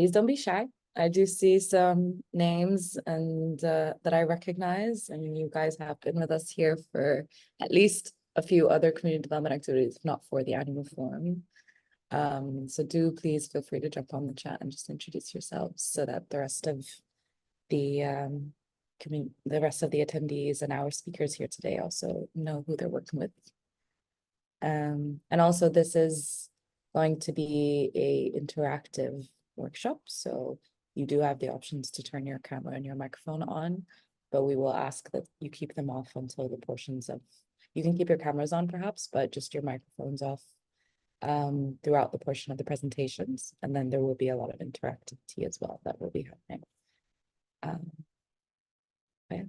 please don't be shy. I do see some names and that I recognize, and you guys have been with us here for at least a few other community development activities, if not for the annual forum. So do please feel free to jump on the chat and just introduce yourselves so that the rest of the attendees and our speakers here today also know who they're working with. And also this is going to be a interactive workshop, so you do have the options to turn your camera and your microphone on, but we will ask that you keep them off until the portions of, you can keep your cameras on perhaps, but just your microphones off throughout the portion of the presentations, and then there will be a lot of interactivity as well that will be happening. Yeah.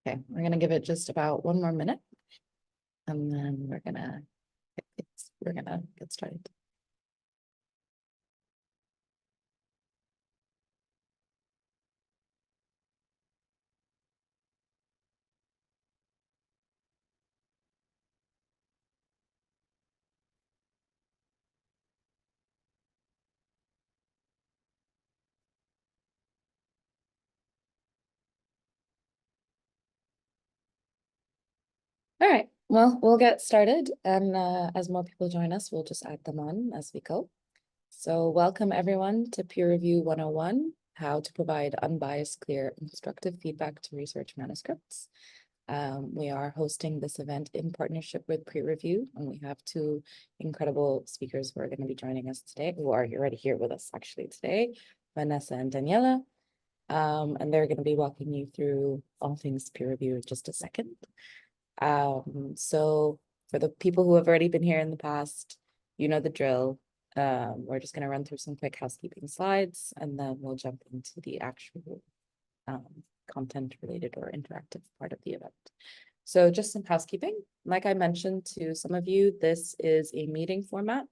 Okay, we're gonna give it just about 1 more minute, and then we're gonna get started. All right, well, we'll get started, and as more people join us, we'll just add them on as we go. So welcome everyone to Peer Review 101, how to provide unbiased, clear, and constructive feedback to research manuscripts. We are hosting this event in partnership with PREreview, and we have 2 incredible speakers who are going to be joining us today, who are already here with us actually today, Vanessa and Daniela. And they're going to be walking you through all things peer review in just a second. So for the people who have already been here in the past, you know the drill. We're just going to run through some quick housekeeping slides, and then we'll jump into the actual content related or interactive part of the event. So just some housekeeping. Like I mentioned to some of you, this is a meeting format.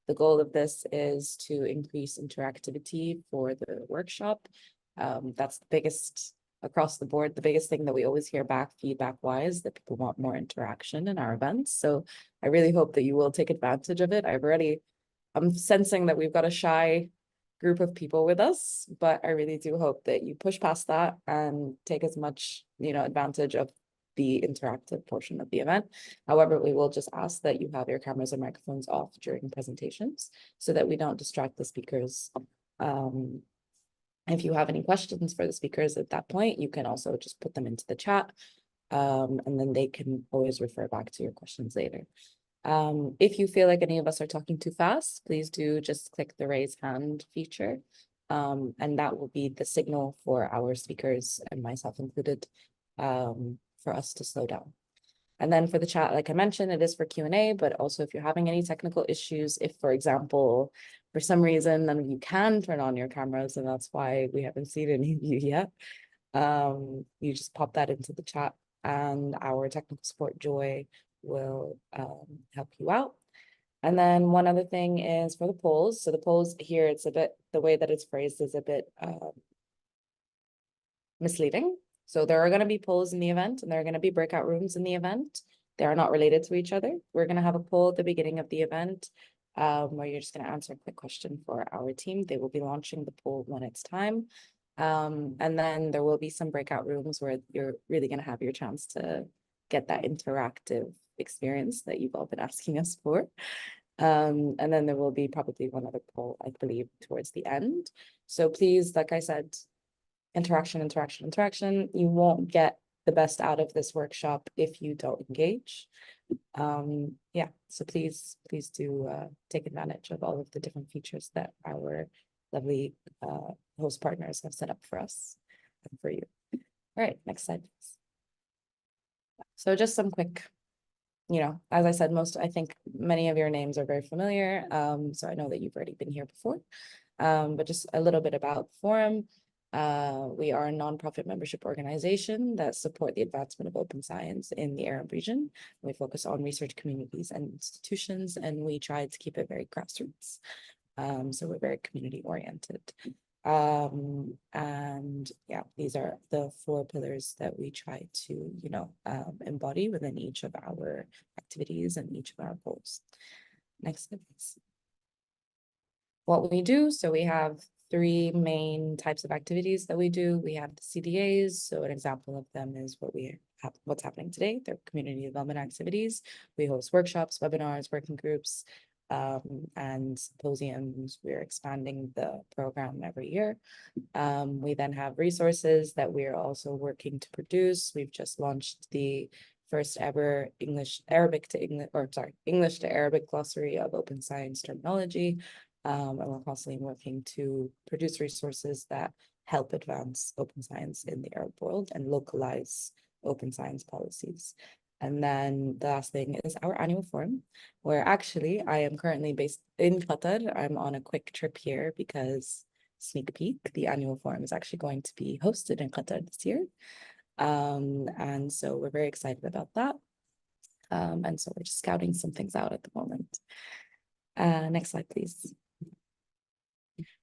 The goal of this is to increase interactivity for the workshop. That's the biggest across the board, the biggest thing that we always hear back feedback wise, that people want more interaction in our events. So I really hope that you will take advantage of it. I'm sensing that we've got a shy group of people with us, but I really do hope that you push past that and take as much, advantage of the interactive portion of the event. However, we will just ask that you have your cameras and microphones off during presentations so that we don't distract the speakers. If you have any questions for the speakers at that point, you can also just put them into the chat, and then they can always refer back to your questions later. If you feel like any of us are talking too fast, please do just click the raise hand feature, and that will be the signal for our speakers, and myself included, for us to slow down. And then for the chat, like I mentioned, it is for Q&A, but also if you're having any technical issues, if, for example, for some reason, none of you can turn on your cameras, and that's why we haven't seen any of you yet, you just pop that into the chat, and our technical support, Joy, will help you out. And then one other thing is for the polls. So the polls here, it's a bit, the way that it's phrased is a bit misleading. So there are going to be polls in the event, and there are going to be breakout rooms in the event. They are not related to each other. We're going to have a poll at the beginning of the event, where you're just going to answer a quick question for our team. They will be launching the poll when it's time. And then there will be some breakout rooms where you're really going to have your chance to get that interactive experience that you've all been asking us for. And then there will be probably one other poll, I believe, towards the end. So please, like I said, interaction. You won't get the best out of this workshop if you don't engage. Yeah, so please do take advantage of all of the different features that our lovely host partners have set up for us and for you. All right, next slide, please. So just some quick, as I said, I think many of your names are very familiar. So I know that you've already been here before, but just a little bit about the forum. We are a nonprofit membership organization that support the advancement of open science in the Arab region. We focus on research communities and institutions, and we try to keep it very grassroots. So we're very community oriented. And yeah, these are the 4 pillars that we try to, embody within each of our activities and each of our goals. Next slide, please. What we do, so we have 3 main types of activities that we do. We have the CDAs, so an example of them is what's happening today. They're community development activities. We host workshops, webinars, working groups, and symposiums. We're expanding the program every year. We then have resources that we're also working to produce. We've just launched the first ever English to Arabic glossary of open science terminology. And we're constantly working to produce resources that help advance open science in the Arab world and localize open science policies. And then the last thing is our annual forum, where actually I am currently based in Qatar. I'm on a quick trip here because, sneak peek, the annual forum is actually going to be hosted in Qatar this year. And so we're very excited about that. And so we're just scouting some things out at the moment. Next slide, please.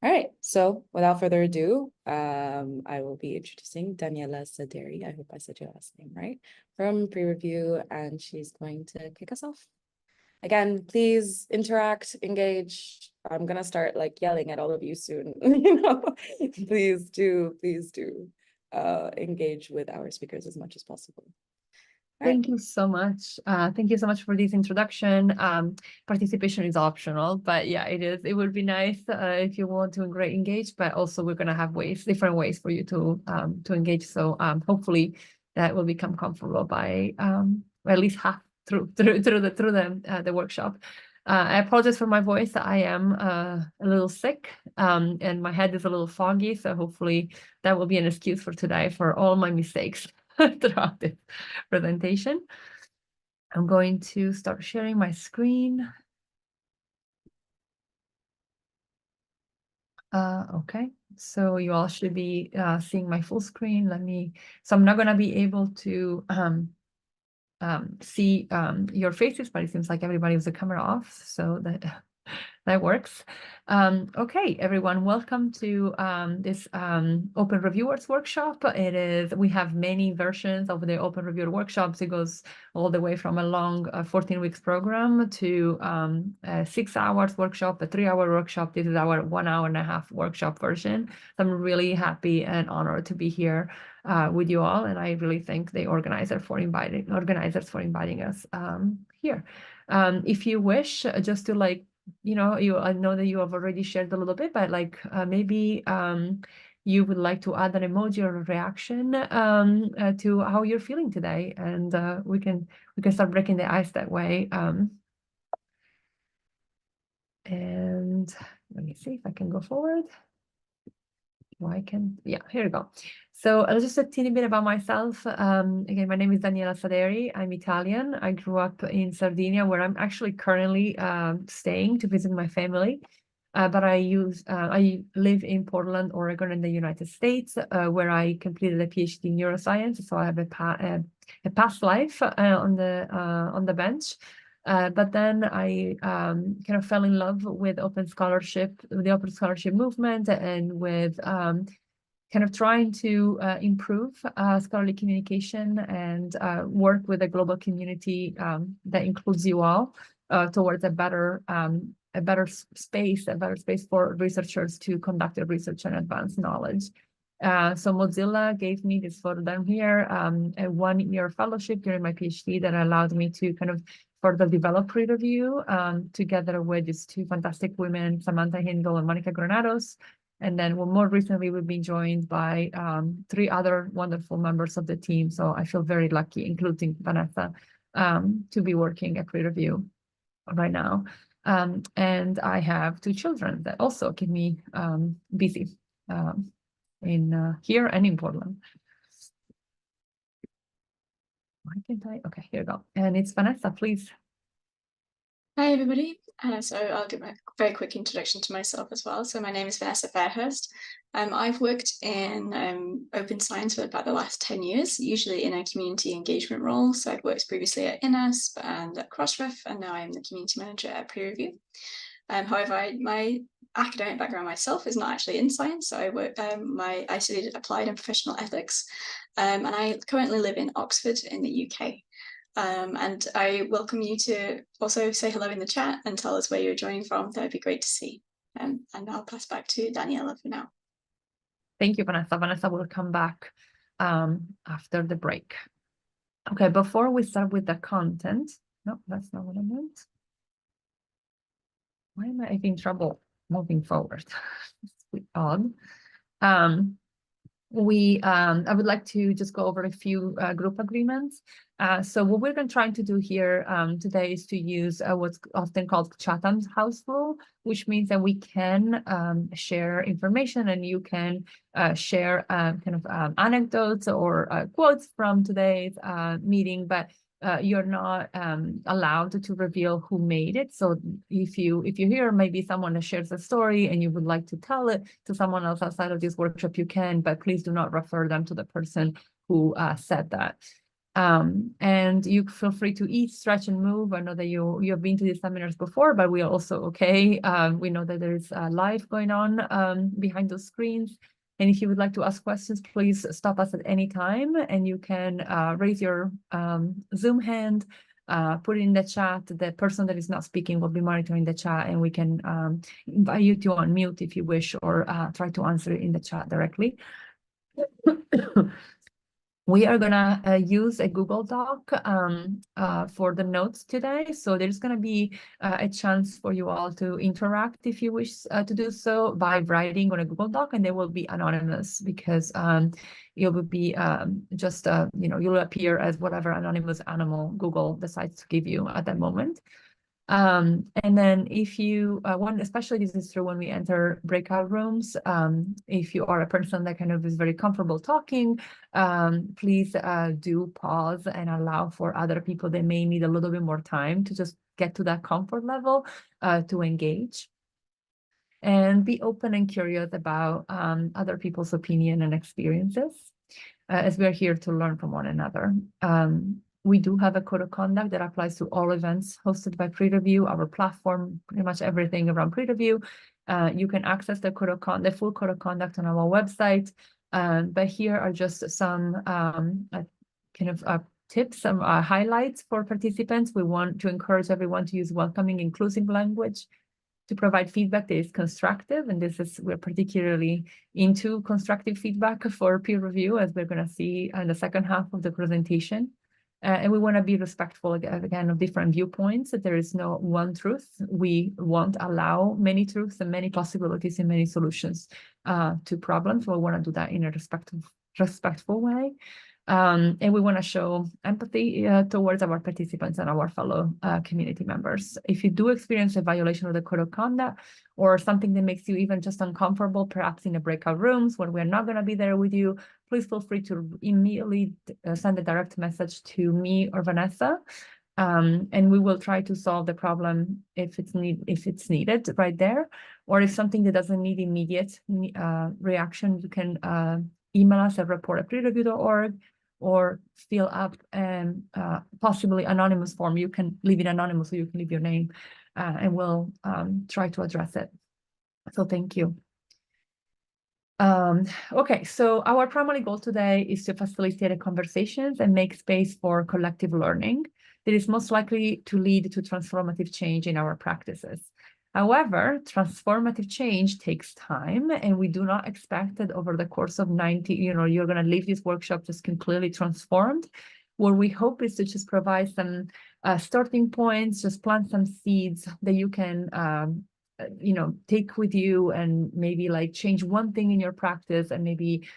All right, so without further ado, I will be introducing Daniela Saderi. I hope I said your last name right, from PREreview, and she's going to kick us off. Again, please interact, engage. I'm gonna start like yelling at all of you soon. Please do engage with our speakers as much as possible. Thank you so much. Thank you so much for this introduction. Participation is optional, but yeah, it is. It would be nice if you want to engage, but also we're gonna have different ways for you to engage. So hopefully that will become comfortable by at least half through the workshop. I apologize for my voice. I am a little sick and my head is a little foggy. So hopefully that will be an excuse for today for all my mistakes throughout this presentation. I'm going to start sharing my screen. Okay, so you all should be seeing my full screen. So I'm not going to be able to see your faces, but it seems like everybody has the camera off, so that works. Okay, everyone, welcome to this Open Reviewers workshop. We have many versions of the Open Reviewer workshops. It goes all the way from a long 14 weeks program to a 6 hours workshop, a 3-hour workshop. This is our 1 hour and a half workshop version. So I'm really happy and honored to be here with you all, and I really thank the organizers for inviting us here. If you wish, just to I know that you have already shared a little bit, but maybe you would like to add an emoji or a reaction to how you're feeling today, and we can start breaking the ice that way. And let me see if I can go forward. Yeah, here we go. So just a teeny bit about myself. Again, my name is Daniela Saderi. I'm Italian. I grew up in Sardinia, where I'm actually currently staying to visit my family. But I live in Portland, Oregon, in the United States, where I completed a PhD in neuroscience. So I have a past life on the bench. But then I kind of fell in love with the Open Scholarship movement, and with kind of trying to improve scholarly communication and work with a global community that includes you all towards a better space for researchers to conduct their research and advance knowledge. So Mozilla gave me this photo down here, a 1-year fellowship during my PhD that allowed me to kind of further develop PREreview together with these 2 fantastic women, Samantha Hindle and Monica Granados. And then more recently, we've been joined by 3 other wonderful members of the team. So I feel very lucky, including Vanessa, to be working at PREreview right now. And I have 2 children that also keep me busy in here and in Portland. Why can't I? Okay, here we go. And it's Vanessa, please. Hi, everybody. So I'll give a very quick introduction to myself as well. So my name is Vanessa Fairhurst. I've worked in open science for about the last 10 years, usually in a community engagement role. So I've worked previously at INASP and at Constructive, and now I'm the community manager at PREreview. However, my academic background myself is not actually in science, so I studied applied and professional ethics, and I currently live in Oxford in the UK. And I welcome you to also say hello in the chat and tell us where you're joining from. That would be great to see. And I'll pass back to Daniela for now. Thank you, Vanessa. Vanessa will come back after the break. Okay, before we start with the content, no, that's not what I meant. Why am I having trouble moving forward? It's odd. I would like to just go over a few group agreements. So what we're trying to do here today is to use what's often called Chatham's house rule, which means that we can share information and you can share anecdotes or quotes from today's meeting, but you're not allowed to reveal who made it. So if you hear maybe someone shares a story and you would like to tell it to someone else outside of this workshop, you can, but please do not refer them to the person who said that. And you feel free to eat, stretch, and move. I know that you've been to these seminars before, but we are also okay. We know that there is live going on behind those screens. And if you would like to ask questions, please stop us at any time, and you can raise your Zoom hand, put it in the chat. The person that is not speaking will be monitoring the chat, and we can invite you to unmute if you wish, or try to answer it in the chat directly. We are gonna use a Google Doc for the notes today. So there's gonna be a chance for you all to interact if you wish to do so by writing on a Google Doc, and they will be anonymous because it will be you'll appear as whatever anonymous animal Google decides to give you at that moment. And then if you want, especially this is true when we enter breakout rooms, if you are a person that kind of is very comfortable talking, please do pause and allow for other people that may need a little bit more time to just get to that comfort level to engage. And be open and curious about other people's opinion and experiences, as we are here to learn from one another. We do have a code of conduct that applies to all events hosted by PREreview, our platform, pretty much everything around PREreview. You can access the full code of conduct on our website. But here are just some tips, some highlights for participants. We want to encourage everyone to use welcoming, inclusive language, to provide feedback that is constructive, and we're particularly into constructive feedback for peer review, as we're going to see in the second half of the presentation. And we want to be respectful again of different viewpoints, that there is no one truth. We won't allow many truths and many possibilities and many solutions to problems. We want to do that in a respectful way. And we want to show empathy towards our participants and our fellow community members. If you do experience a violation of the code of conduct or something that makes you even just uncomfortable, perhaps in the breakout rooms when we're not going to be there with you, please feel free to immediately send a direct message to me or Vanessa. And we will try to solve the problem if it's needed right there. Or if something that doesn't need immediate reaction, you can email us at report@prereview.org, or fill up possibly anonymous form. You can leave it anonymous, so you can leave your name, and we'll try to address it. So thank you. Okay, so our primary goal today is to facilitate conversations and make space for collective learning that is most likely to lead to transformative change in our practices. However, transformative change takes time, and we do not expect that over the course of 90, you're going to leave this workshop just completely transformed. What we hope is to just provide some starting points, just plant some seeds that you can take with you, and maybe like change one thing in your practice, and maybe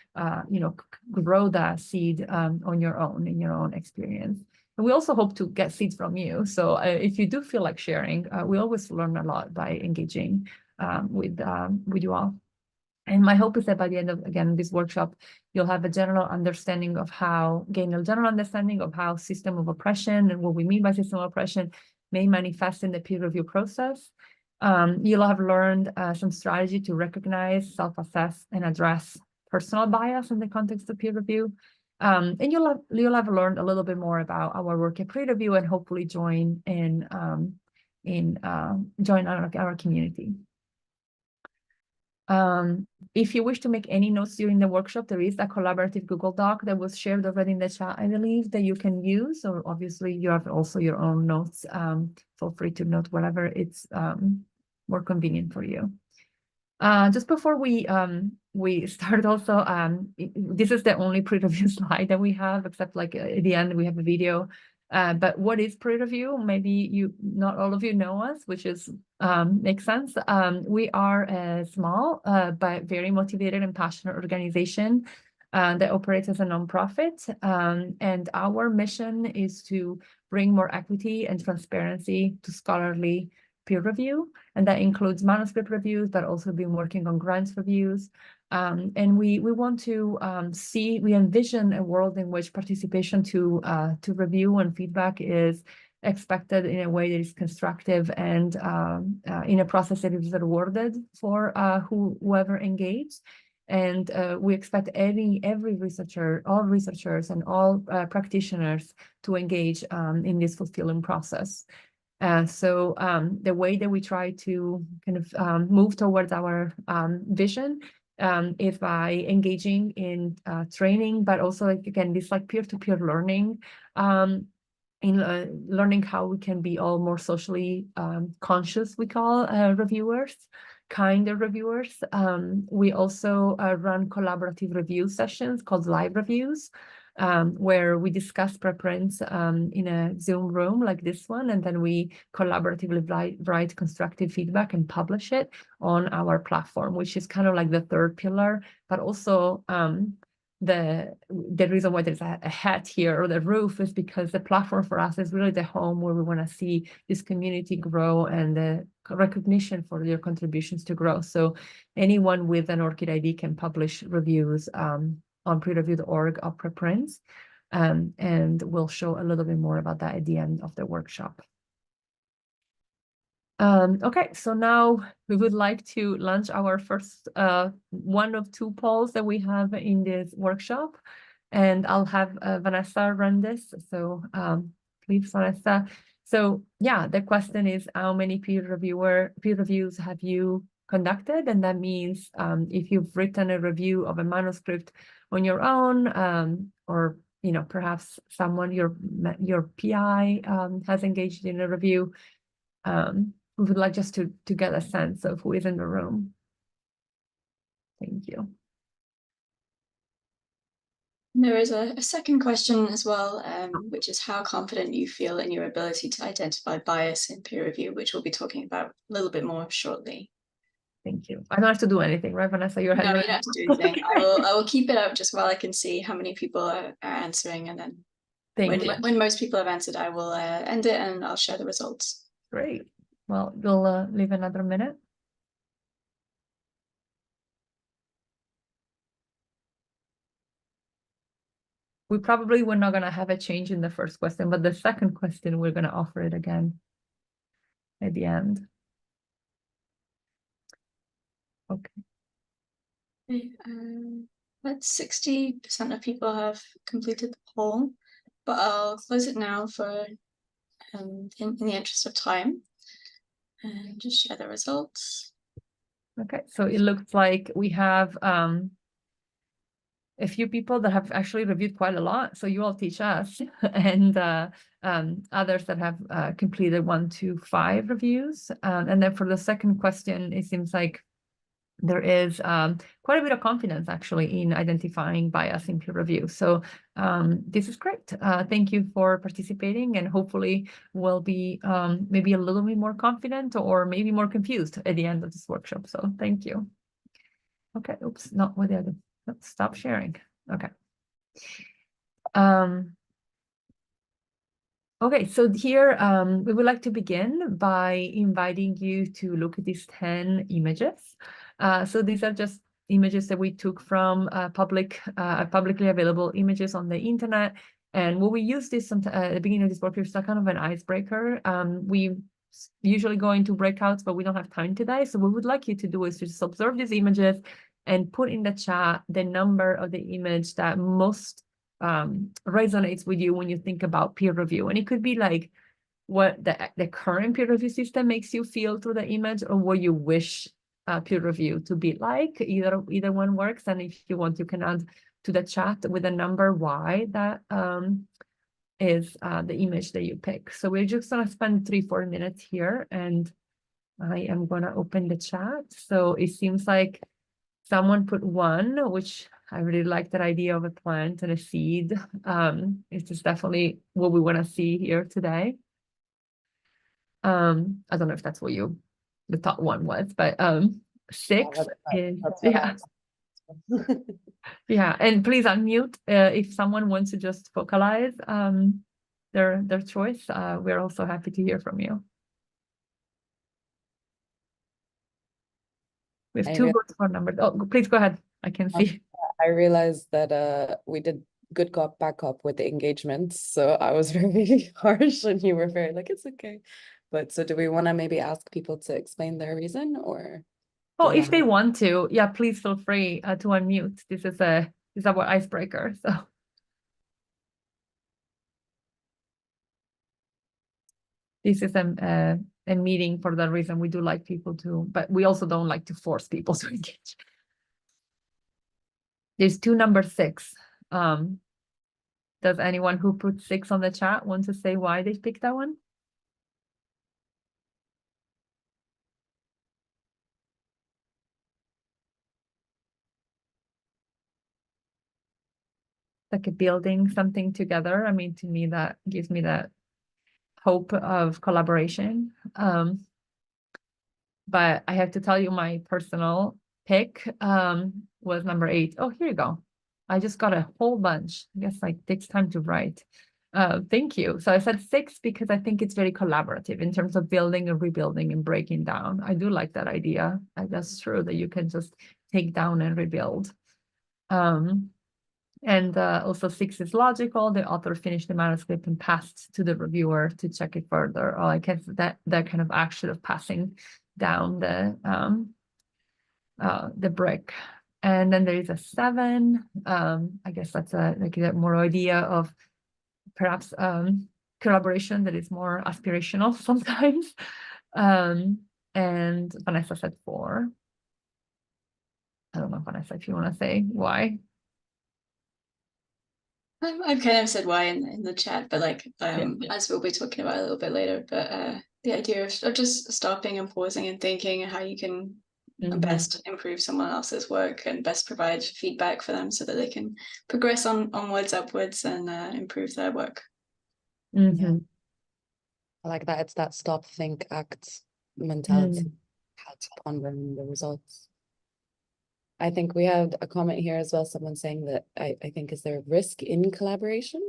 grow that seed on your own, in your own experience. And we also hope to get seeds from you. So if you do feel like sharing, we always learn a lot by engaging with you all. And my hope is that by the end of, again, this workshop, you'll have a general understanding of gain a general understanding of how system of oppression and what we mean by system of oppression may manifest in the peer review process. You'll have learned some strategy to recognize, self-assess, and address personal bias in the context of peer review. And you'll have learned a little bit more about our work at PREreview, and hopefully join in join our community. If you wish to make any notes during the workshop, there is a collaborative Google Doc that was shared already in the chat, I believe, that you can use, or obviously you have also your own notes. Feel free to note whatever it's more convenient for you. Just before we start also, this is the only pre-review slide that we have, except like at the end we have a video. But what is pre-review? Maybe not all of you know us, which is makes sense. We are a small but very motivated and passionate organization that operates as a nonprofit. And our mission is to bring more equity and transparency to scholarly peer review, and that includes manuscript reviews, but also been working on grants reviews. And we want to we envision a world in which participation to review and feedback is expected in a way that is constructive and in a process that is rewarded for whoever engaged. And we expect every researcher, all researchers and all practitioners to engage in this fulfilling process. So the way that we try to kind of move towards our vision is by engaging in training, but also, like, again, this like peer-to-peer learning, in learning how we can be all more socially conscious, we call reviewers, kinder reviewers. We also run collaborative review sessions called live reviews, where we discuss preprints in a Zoom room like this one, and then we collaboratively write constructive feedback and publish it on our platform, which is kind of like the third pillar, but also the reason why there's a hat here, or the roof, is because the platform for us is really the home where we want to see this community grow and the recognition for their contributions to grow. So anyone with an ORCID ID can publish reviews on PREreview.org of preprints, and we'll show a little bit more about that at the end of the workshop. Okay, so now we would like to launch our first one of two polls that we have in this workshop, and I'll have Vanessa run this. So please, Vanessa. So yeah, the question is, how many peer reviews have you conducted? And that means if you've written a review of a manuscript on your own, or perhaps someone, your PI has engaged in a review. We would like just to get a sense of who is in the room. Thank you. There is a second question as well, which is how confident you feel in your ability to identify bias in peer review, which we'll be talking about a little bit more shortly. Thank you. I don't have to do anything, right, Vanessa? You're No, you don't have to do anything. I will keep it up just while I can see how many people are answering, and then when most people have answered, I will end it and I'll share the results. Great. Well, we'll leave another minute. We probably were not going to have a change in the first question, but the second question, we're going to offer it again at the end. Okay. About 60% of people have completed the poll, but I'll close it now for in the interest of time, and just share the results. Okay, so it looks like we have a few people that have actually reviewed quite a lot. So you all teach us, and others that have completed 1 to 5 reviews. And then for the second question, it seems like there is quite a bit of confidence actually in identifying bias in peer review. So this is great. Thank you for participating, and hopefully we'll be maybe a little bit more confident, or maybe more confused at the end of this workshop. So thank you. Okay, oops, not with the other. Stop sharing. Okay. Okay, so here we would like to begin by inviting you to look at these 10 images. So these are just images that we took from publicly available images on the internet. And what we use this at the beginning of this workshop is kind of an icebreaker. We usually go into breakouts, but we don't have time today. So what we would like you to do is just observe these images and put in the chat the number of the image that most resonates with you when you think about peer review. And it could be like what the current peer review system makes you feel through the image, or what you wish peer review to be like. Either one works, and if you want, you can add to the chat with a number why that is the image that you pick. So we're just gonna spend 3-4 minutes here, and I am gonna open the chat. So it seems like someone put 1, which I really like that idea of a plant and a seed. It is definitely what we want to see here today. I don't know if that's what the top one was, but 6 is, yeah. Yeah, and please unmute if someone wants to just vocalize their choice. We're also happy to hear from you. We have 2 votes for numbers. Oh, please go ahead. I can see. I realized that we did good cop, bad cop with the engagements. So I was very harsh and you were very like, it's okay. But so do we want to maybe ask people to explain their reason, or? Oh, if they want to, yeah, please feel free to unmute. This is our icebreaker. So this is a meeting for that reason. We do like people to, but we also don't like to force people to engage. There's 2 number 6. Does anyone who put 6 on the chat want to say why they picked that one? Like a building something together. I mean, to me, that gives me that hope of collaboration. But I have to tell you, my personal pick was number 8. Oh, here you go. I just got a whole bunch. I guess like takes time to write. Thank you. So I said 6 because I think it's very collaborative in terms of building and rebuilding and breaking down. I do like that idea. I guess true that you can just take down and rebuild. And also 6 is logical. The author finished the manuscript and passed to the reviewer to check it further. Or I guess that kind of action of passing down the brick. And then there is a 7. I guess that's like a more idea of perhaps collaboration that is more aspirational sometimes. And Vanessa said 4. I don't know, Vanessa, if you want to say why. I've kind of said why in the chat, but like as we'll be talking about a little bit later, but the idea of just stopping and pausing and thinking how you can best improve someone else's work and best provide feedback for them so that they can progress onwards, upwards, and improve their work. Yeah. I like that. It's that stop, think, act mentality. How to ponder the results. I think we had a comment here as well, someone saying that I think, is there risk in collaboration?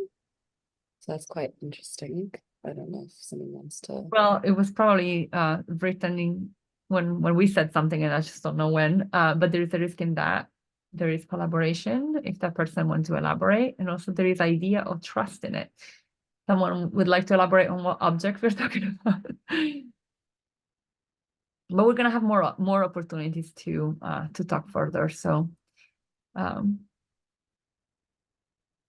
So that's quite interesting. I don't know if someone wants to. Well, it was probably written in when we said something, and I just don't know when, but there is a risk in that. There is collaboration if that person wants to elaborate, and also there is idea of trust in it. Someone would like to elaborate on what object we're talking about. But we're gonna have more opportunities to talk further. So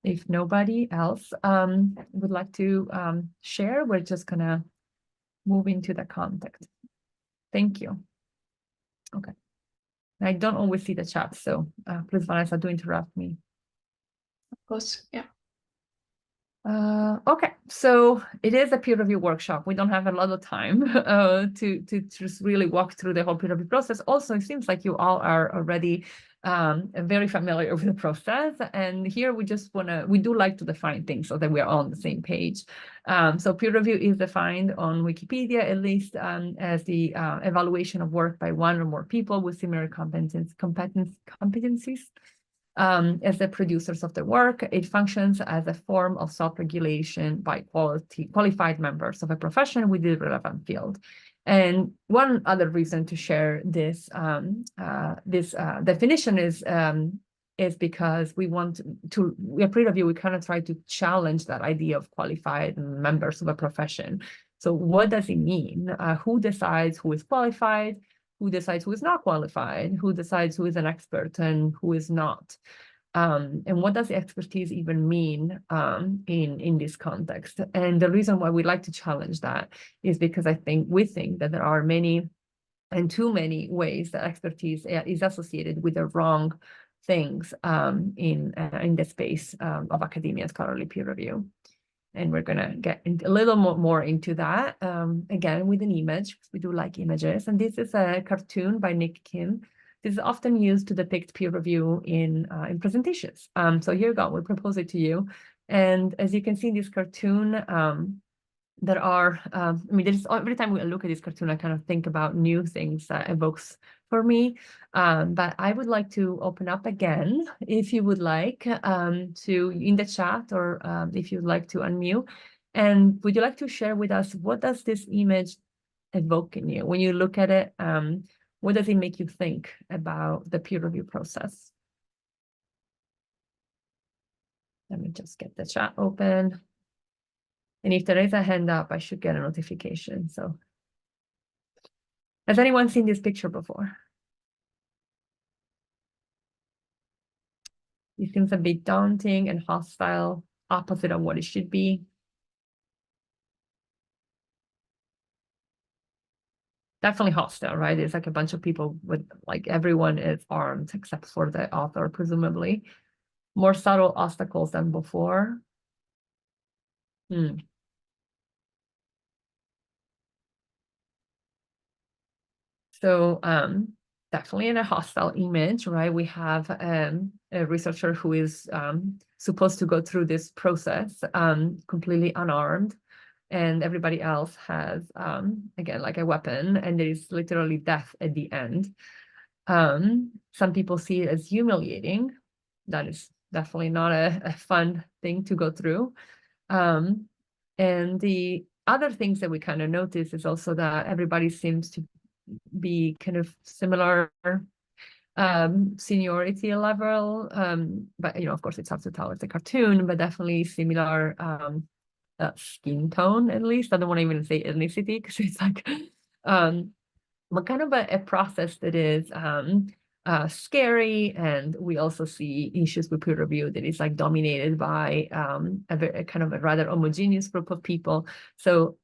if nobody else would like to share, we're just gonna move into the context. Thank you. Okay. I don't always see the chat, so please, Vanessa, do interrupt me. Of course, yeah. Okay, so it is a peer review workshop. We don't have a lot of time to just really walk through the whole peer review process. Also, it seems like you all are already very familiar with the process. And here we do like to define things so that we're all on the same page. So peer review is defined on Wikipedia, at least as the evaluation of work by one or more people with similar competencies. As the producers of the work. It functions as a form of self-regulation by qualified members of a profession with the relevant field. And one other reason to share this definition is because we want to, at PREreview, we kind of try to challenge that idea of qualified members of a profession. So what does it mean? Who decides who is qualified? Who decides who is not qualified? Who decides who is an expert and who is not? And what does expertise even mean in this context? And the reason why we like to challenge that is because we think that there are many and too many ways that expertise is associated with the wrong things in the space of academia and scholarly peer review. And we're going to get a little more into that, again, with an image, because we do like images. And this is a cartoon by Nick Kim. This is often used to depict peer review in presentations. So here you go, we'll propose it to you. And as you can see in this cartoon, there are, every time we look at this cartoon, I kind of think about new things that evokes for me. But I would like to open up again, if you would like, to in the chat, or if you'd like to unmute. And would you like to share with us, what does this image evoke in you? When you look at it, what does it make you think about the peer review process? Let me just get the chat open. And if there is a hand up, I should get a notification. So, has anyone seen this picture before? It seems a bit daunting and hostile, opposite of what it should be. Definitely hostile, right? It's like a bunch of people with, like, everyone is armed except for the author, presumably. More subtle obstacles than before. So definitely in a hostile image, right? We have a researcher who is supposed to go through this process completely unarmed, and everybody else has, again, like a weapon, and there is literally death at the end. Some people see it as humiliating. That is definitely not a fun thing to go through. And the other things that we kind of notice is also that everybody seems to be kind of similar seniority level, but of course it's hard to tell, it's a cartoon, but definitely similar skin tone, at least. I don't want to even say ethnicity, because it's like but kind of a process that is scary. And we also see issues with peer review that is like dominated by a kind of a rather homogeneous group of people. So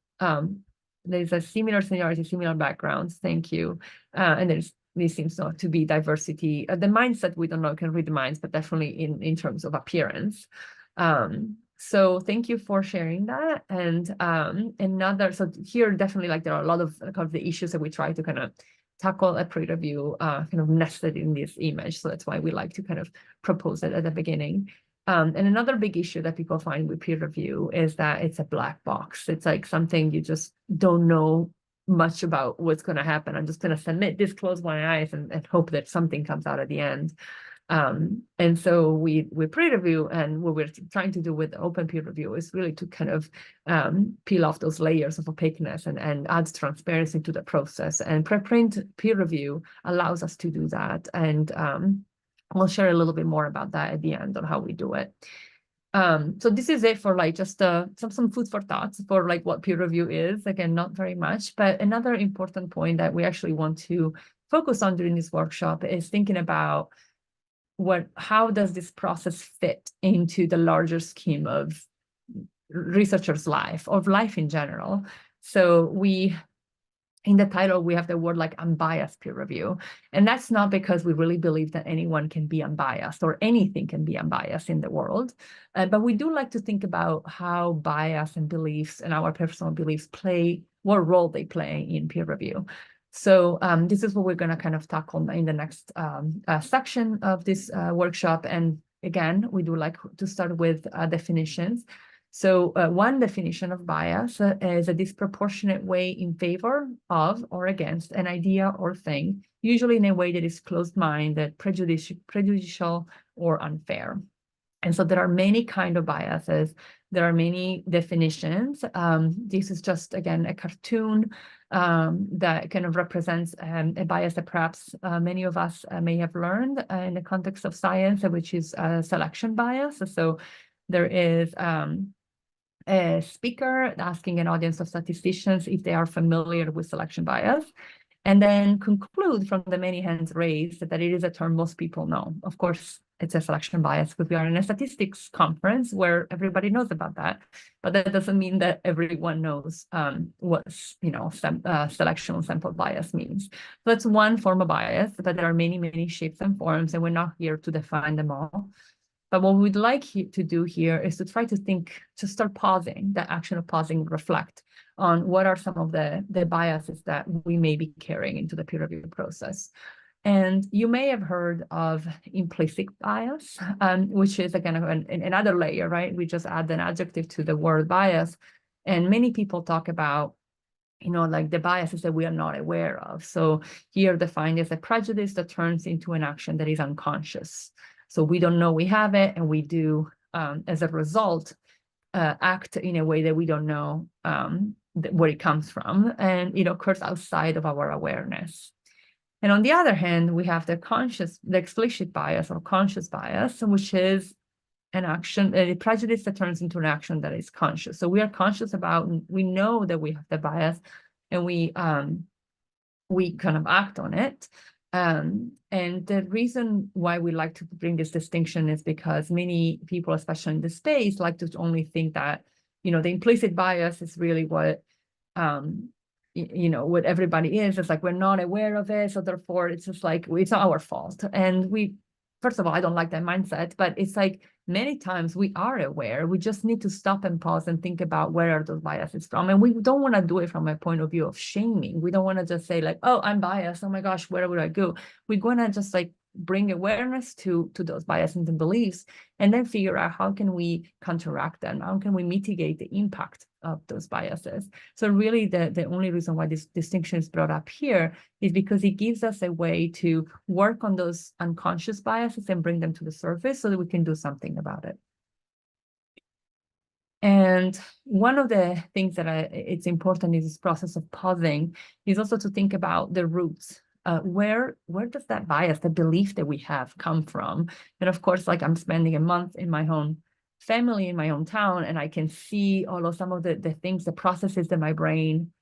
there's a similar seniority, similar backgrounds. Thank you. And there seems not to be diversity. The mindset, we don't know, can read the minds, but definitely in terms of appearance. So thank you for sharing that. And so here definitely, like, there are a lot of kind of the issues that we try to kind of tackle at PREreview kind of nested in this image. So that's why we like to kind of propose it at the beginning. And another big issue that people find with peer review is that it's a black box. It's like something you just don't know much about what's going to happen. I'm just going to submit this, close my eyes, and hope that something comes out at the end. And so with PREreview, and what we're trying to do with open peer review is really to kind of peel off those layers of opaqueness and add transparency to the process. And preprint peer review allows us to do that. And I'll share a little bit more about that at the end on how we do it. So this is it for like just some food for thoughts for like what peer review is. Again, not very much, but another important point that we actually want to focus on during this workshop is thinking about how does this process fit into the larger scheme of researchers' life, or life in general. So in the title, we have the word like unbiased peer review. And that's not because we really believe that anyone can be unbiased or anything can be unbiased in the world. But we do like to think about how bias and beliefs and our personal beliefs what role they play in peer review. So this is what we're going to kind of tackle in the next section of this workshop. And again, we do like to start with definitions. So one definition of bias is a disproportionate way in favor of or against an idea or thing, usually in a way that is closed-minded, prejudicial, or unfair. And so there are many kinds of biases. There are many definitions. This is just, again, a cartoon that kind of represents a bias that perhaps many of us may have learned in the context of science, which is selection bias. So there is a speaker asking an audience of statisticians if they are familiar with selection bias, and then conclude from the many hands raised that it is a term most people know. Of course, it's a selection bias because we are in a statistics conference where everybody knows about that, but that doesn't mean that everyone knows what selection sample bias means. So that's one form of bias, but there are many, many shapes and forms, and we're not here to define them all. But what we'd like to do here is to try to think, to start pausing, the action of pausing, reflect on what are some of the biases that we may be carrying into the peer review process. And you may have heard of implicit bias, which is again another layer, right? We just add an adjective to the word bias. And many people talk about, like the biases that we are not aware of. So here defined as a prejudice that turns into an action that is unconscious. So we don't know we have it, and we do, as a result, act in a way that we don't know where it comes from, and it occurs outside of our awareness. And on the other hand, we have the explicit bias or conscious bias, which is an action, a prejudice that turns into an action that is conscious. So we are conscious about, we know that we have the bias, and we kind of act on it. And the reason why we like to bring this distinction is because many people, especially in this space, like to only think that, the implicit bias is really what, what everybody is. It's like we're not aware of it, so therefore it's just like it's not our fault. And first of all, I don't like that mindset, but it's like many times we are aware. We just need to stop and pause and think about where are those biases from. And we don't want to do it from a point of view of shaming. We don't want to just say like, oh, I'm biased. Oh my gosh, where would I go? We're going to just like bring awareness to those biases and beliefs, and then figure out how can we counteract them? How can we mitigate the impact of those biases? So really the only reason why this distinction is brought up here is because it gives us a way to work on those unconscious biases and bring them to the surface so that we can do something about it. And one of the things that it's important in this process of pausing is also to think about the roots. Where does that bias, the belief that we have, come from? And of course, like I'm spending a month in my own family, in my own town, and I can see all of some of the things, the processes that my brain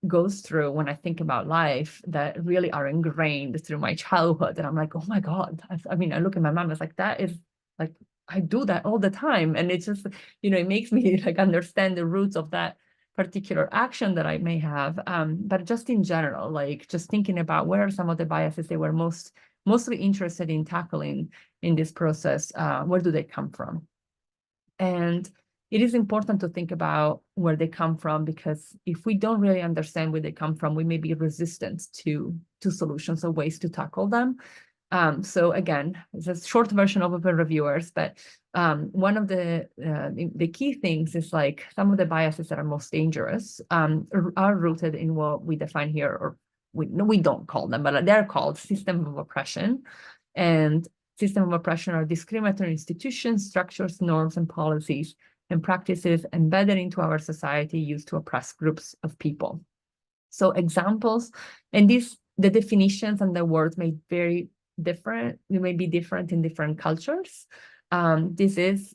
goes through when I think about life that really are ingrained through my childhood. And I'm like, oh my God. I mean, I look at my mom, it's like, that is like, I do that all the time. And it's just, it makes me like understand the roots of that particular action that I may have. But just in general, like just thinking about what are some of the biases they were mostly interested in tackling in this process, where do they come from? And it is important to think about where they come from, because if we don't really understand where they come from, we may be resistant to solutions or ways to tackle them. So again, it's a short version of open reviewers, but one of the key things is like some of the biases that are most dangerous are rooted in what we define here, or we don't call them, but they're called system of oppression. And system of oppression are discriminatory institutions, structures, norms, and policies and practices embedded into our society used to oppress groups of people. So examples, and the definitions and the words may vary different. They may be different in different cultures. This is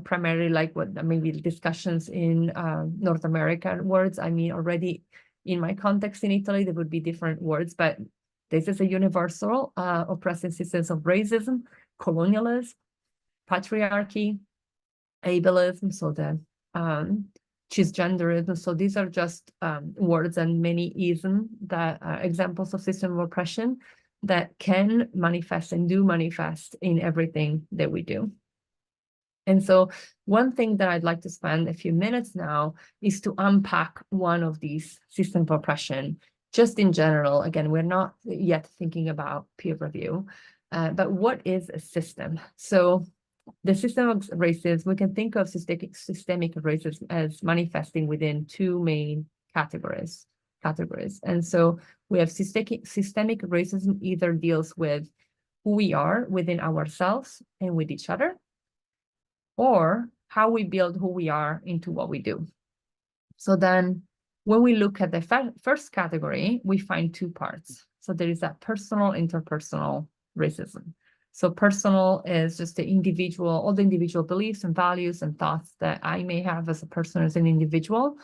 primarily like what maybe discussions in North American words. I mean, already in my context in Italy, there would be different words, but this is a universal oppressive systems of racism, colonialism, patriarchy, ableism, so the cisgenderism. So these are just words and many isms that are examples of system of oppression that can manifest and do manifest in everything that we do. And so one thing that I'd like to spend a few minutes now is to unpack one of these systems of oppression, just in general. Again, we're not yet thinking about peer review, but what is a system? So the system of racism, we can think of systemic racism as manifesting within two main categories. And so we have systemic racism either deals with who we are within ourselves and with each other, or how we build who we are into what we do. So then when we look at the first category, we find two parts. So there is that personal, interpersonal racism. So personal is just all the individual beliefs and values and thoughts that I may have as a person, as an individual,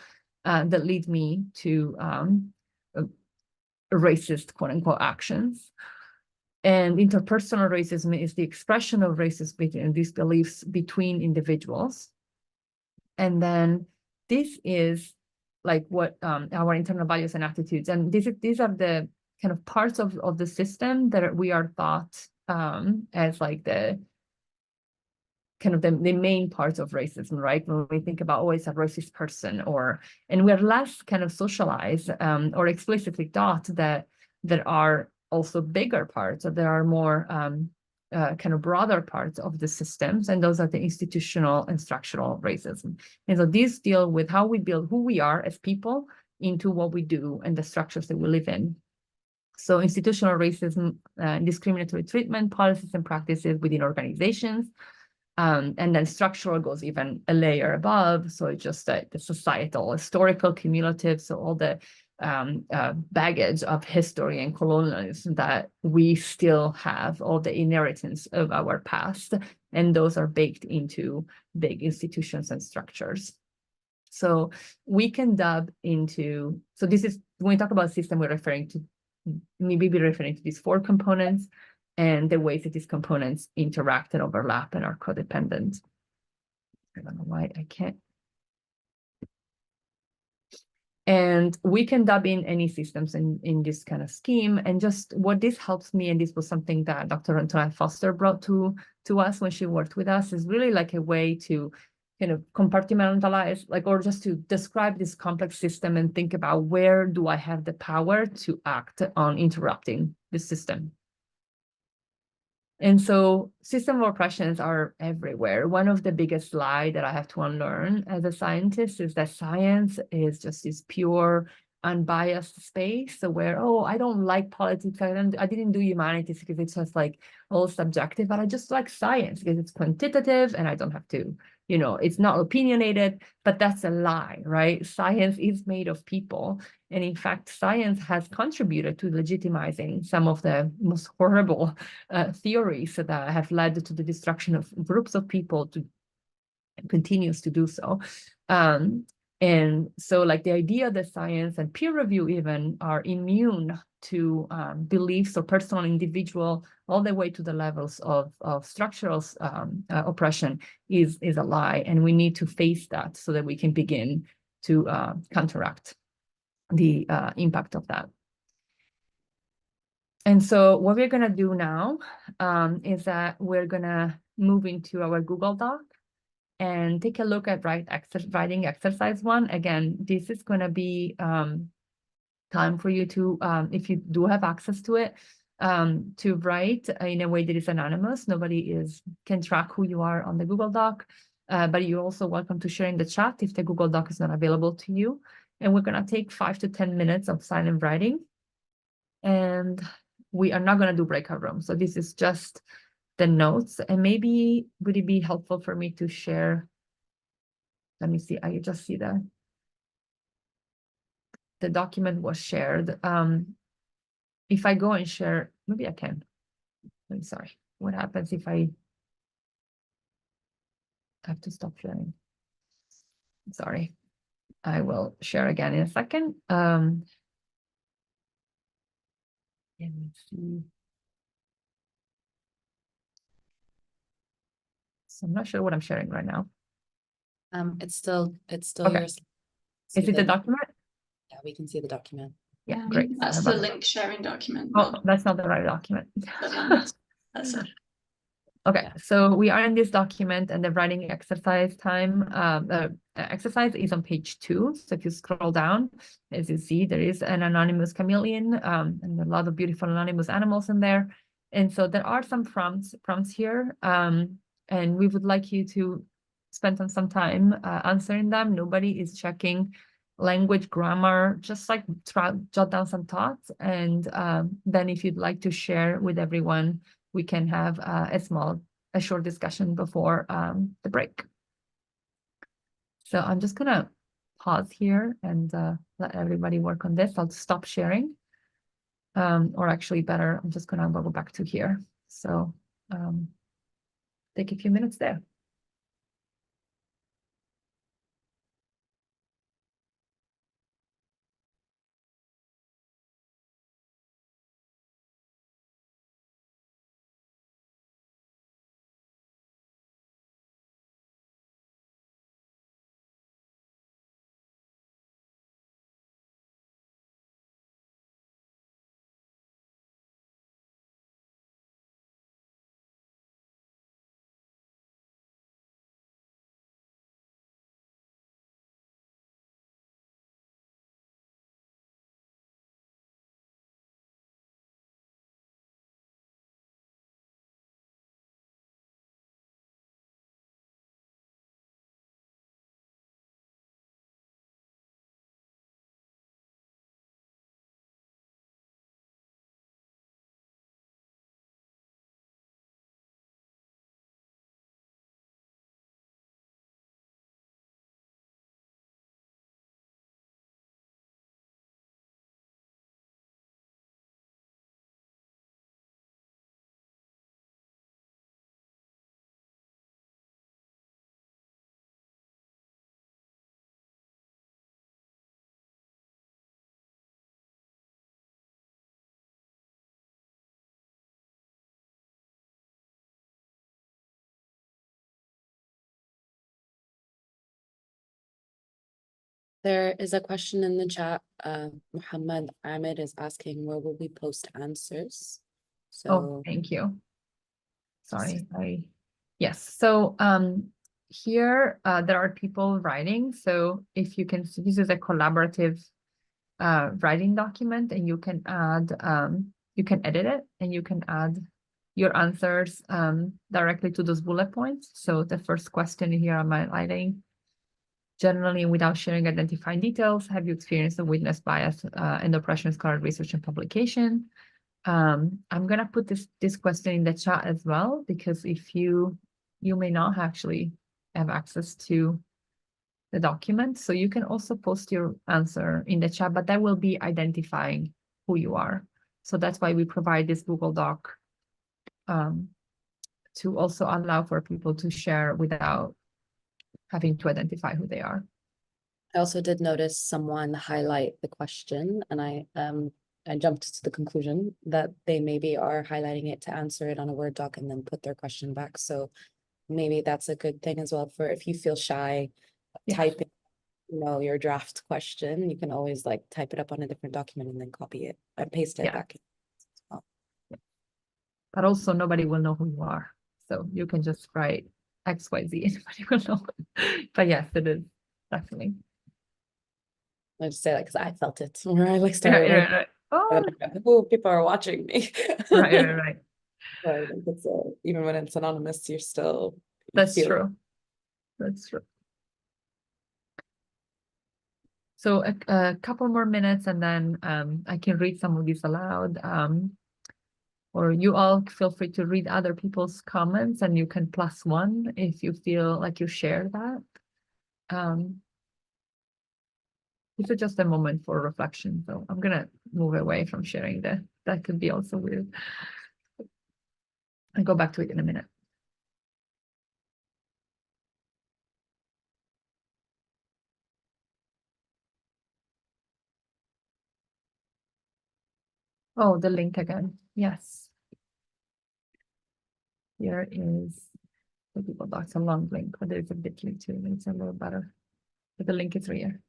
that lead me to racist, quote unquote, actions. And interpersonal racism is the expression of racist and these beliefs between individuals. And then this is like what our internal values and attitudes. And these are the kind of parts of the system that we are thought as like the kind of the main parts of racism, right? When we think about, oh, it's a racist person, and we're less kind of socialized or explicitly taught that there are also bigger parts, or there are more kind of broader parts of the systems, and those are the institutional and structural racism. And so these deal with how we build who we are as people into what we do and the structures that we live in. So institutional racism, discriminatory treatment, policies and practices within organizations, and then structural goes even a layer above. So it's just the societal, historical, cumulative, so all the baggage of history and colonialism that we still have, all the inheritance of our past, and those are baked into big institutions and structures. So we can dub into, so this is, when we talk about system, we're referring to, maybe be referring to these 4 components and the ways that these components interact and overlap and are codependent. I don't know why I can't. And we can dub in any systems in this kind of scheme. And just what this helps me, and this was something that Dr. Antoinette Foster brought to us when she worked with us, is really like a way to kind of compartmentalize, like, or just to describe this complex system and think about, where do I have the power to act on interrupting the system? And so system of oppressions are everywhere. One of the biggest lies that I have to unlearn as a scientist is that science is just this pure, unbiased space where, oh, I don't like politics. I didn't do humanities because it's just like all subjective, but I just like science because it's quantitative and I don't have to, it's not opinionated, but that's a lie, right? Science is made of people. And in fact, science has contributed to legitimizing some of the most horrible theories that have led to the destruction of groups of people, and continues to do so. And so like the idea that science and peer review even are immune to beliefs or personal, individual, all the way to the levels of structural oppression is a lie. And we need to face that so that we can begin to counteract the impact of that. And so what we're going to do now is that we're going to move into our Google Doc and take a look at writing exercise 1. Again, this is going to be time for you to, if you do have access to it, to write in a way that is anonymous. Nobody can track who you are on the Google Doc, but you're also welcome to share in the chat if the Google Doc is not available to you. And we're going to take 5 to 10 minutes of silent writing. And we are not going to do breakout rooms. So this is just the notes. And maybe would it be helpful for me to share? Let me see. I just see the document was shared. If I go and share, maybe I can. I'm sorry. What happens if I have to stop sharing? Sorry. I will share again in a second. Let me see. So I'm not sure what I'm sharing right now. It's still Okay. yours. Is it the document? Yeah, we can see the document. Yeah, great. That's the link sharing document. Oh, that's not the right document. That's it. Okay, Yeah. so we are in this document, and the writing exercise time, exercise is on page 2. So if you scroll down, as you see, there is an anonymous chameleon and a lot of beautiful anonymous animals in there. And so there are some prompts here, and we would like you to spend some time answering them. Nobody is checking language, grammar, just like jot down some thoughts. And then if you'd like to share with everyone, we can have a short discussion before the break. So I'm just gonna pause here and let everybody work on this. I'll stop sharing, or actually better, I'm just gonna go back to here. So take a few minutes there. There is a question in the chat. Muhammad Ahmed is asking, where will we post answers? Oh, So thank you. Sorry, yes. So here there are people writing. So if you can, this is a collaborative writing document, and you can add, you can edit it, and you can add your answers directly to those bullet points. So the first question here I'm highlighting: generally, without sharing identifying details, have you experienced a witness bias and oppression scholar research and publication? I'm gonna put this question in the chat as well, because if you may not actually have access to the document, so you can also post your answer in the chat, but that will be identifying who you are. So that's why we provide this Google Doc to also allow for people to share without having to identify who they are. I also did notice someone highlight the question, and I jumped to the conclusion that they maybe are highlighting it to answer it on a Word doc and then put their question back. So maybe that's a good thing as well for if you feel shy typing, your draft question. You can always like type it up on a different document and then copy it and paste it back in as well. But also nobody will know who you are. So you can just write XYZ, anybody will know. But yes, it is definitely. I just say that because I felt it where I like started. Right. Oh, people are watching me. Right. But I think it's even when it's anonymous, you're still. That's true. That's true. So a couple more minutes, and then I can read some of these aloud. Or you all feel free to read other people's comments, and you can +1 if you feel like you share that. This is just a moment for reflection. So I'm gonna move away from sharing that. That could be also weird. I'll go back to it in a minute. Oh, the link again. Yes. Here is the Google Docs, a long link, but there's a bit.ly too. It's a little better. But the link is right here.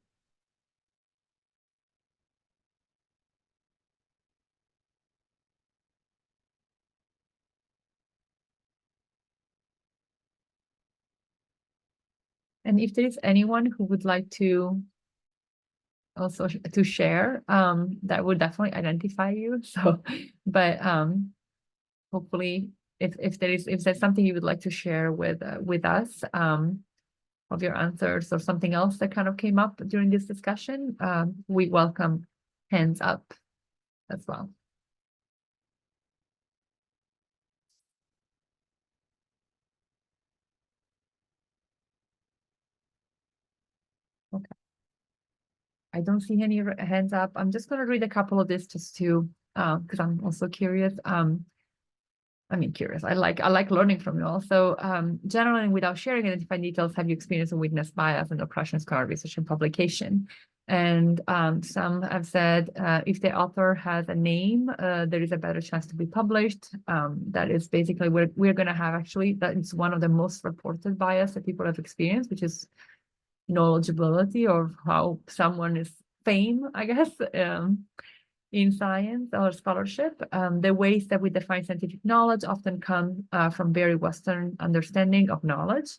And if there is anyone who would like to also to share, that would definitely identify you. So, but hopefully, if there's something you would like to share with us, of your answers or something else that kind of came up during this discussion, we welcome hands up as well. Okay. I don't see any hands up. I'm just going to read a couple of this just to, because I'm also curious. Curious. I like learning from you all. So generally, without sharing identified details, have you experienced a witness bias and oppression scholar research and publication? And some have said if the author has a name, there is a better chance to be published. That is basically we're going to have actually, that is one of the most reported bias that people have experienced, which is knowledgeability of how someone is fame, I guess, in science or scholarship. The ways that we define scientific knowledge often come from very Western understanding of knowledge.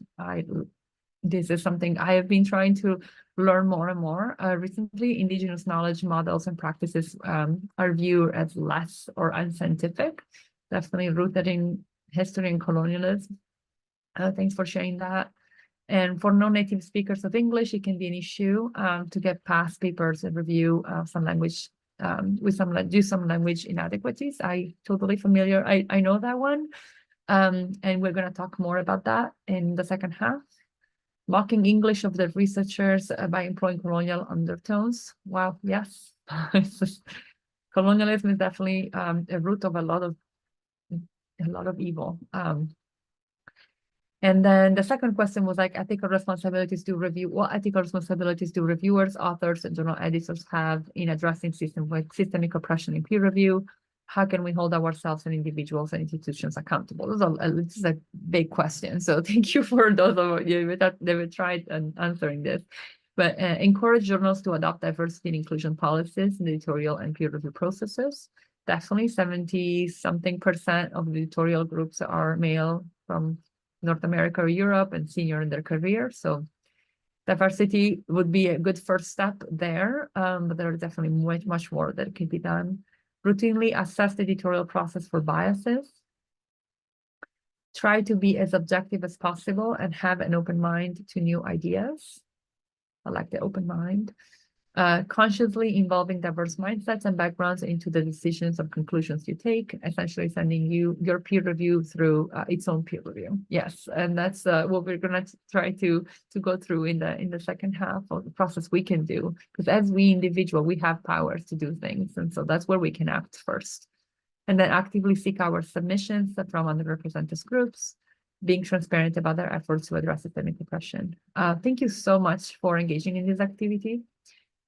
This is something I have been trying to learn more and more recently. Indigenous knowledge models and practices are viewed as less or unscientific, definitely rooted in history and colonialism. Thanks for sharing that. And for non-native speakers of English, it can be an issue to get past papers and review some language do some language inadequacies. I totally familiar. I know that one. And we're going to talk more about that in the second half. Mocking English of the researchers by employing colonial undertones. Wow, yes. Colonialism is definitely a root of a lot of evil. And then the second question was like ethical responsibilities to review. What ethical responsibilities do reviewers, authors, and journal editors have in addressing systemic oppression in peer review? How can we hold ourselves and individuals and institutions accountable? This is a big question. So thank you for those of you that tried answering this. but encourage journals to adopt diversity and inclusion policies in the editorial and peer review processes. Definitely 70-something% of the editorial groups are male from North America or Europe and senior in their career. So diversity would be a good first step there, but there are definitely much more that can be done. Routinely assess the editorial process for biases. Try to be as objective as possible and have an open mind to new ideas. I like the open mind. Consciously involving diverse mindsets and backgrounds into the decisions and conclusions you take, essentially sending your peer review through its own peer review. Yes, and that's what we're gonna try to go through in the second half of the process we can do, because as we individual, we have powers to do things, and so that's where we can act first. And then actively seek our submissions from underrepresented groups, being transparent about their efforts to address systemic oppression. Thank you so much for engaging in this activity.